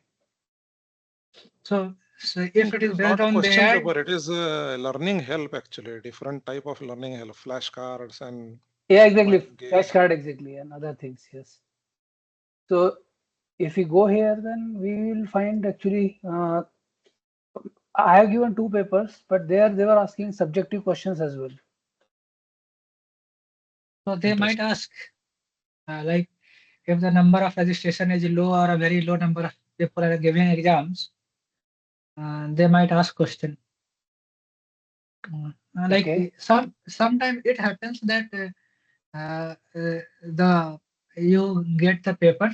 So
I
if
think
it
it
is
is
based
not a
on the
question
AI,
paper. It is a learning help actually. Different type of learning help, flashcards and
Yeah, exactly.
mind game.
Flashcard, exactly, and other things. Yes. So if we go here, then we will find actually. I have given two papers, but there they were asking subjective questions as well.
so they might
Interesting.
ask, like, if the number of registration is low or a very low number of people are giving exams, they might ask question. Like
Okay.
sometimes it happens that the you get the paper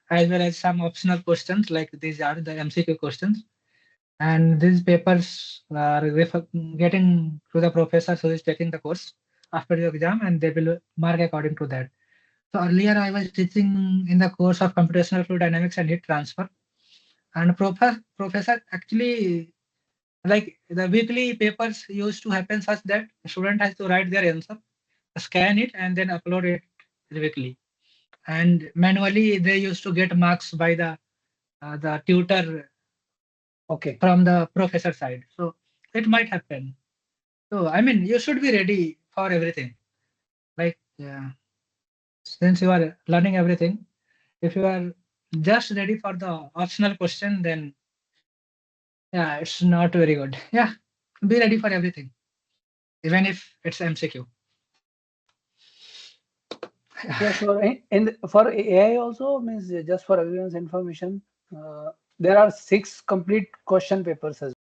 as well as some optional questions like these are the MCQ questions, and these papers are getting to the professor who is taking the course after the exam, and they will mark according to that. So earlier I was teaching in the course of computational fluid dynamics and heat transfer, and professor actually, like, the weekly papers used to happen such that the student has to write their answer, scan it, and then upload it weekly. And manually they used to get marks by the tutor
Okay.
from the professor side. So it might happen. So I mean, you should be ready for everything. Like, yeah, since you are learning everything, if you are just ready for the optional question, then yeah, it's not very good. Yeah, be ready for everything, even if it's MCQ.
Yeah, sure. And for AI also means just for everyone's information, there are 6 complete question papers as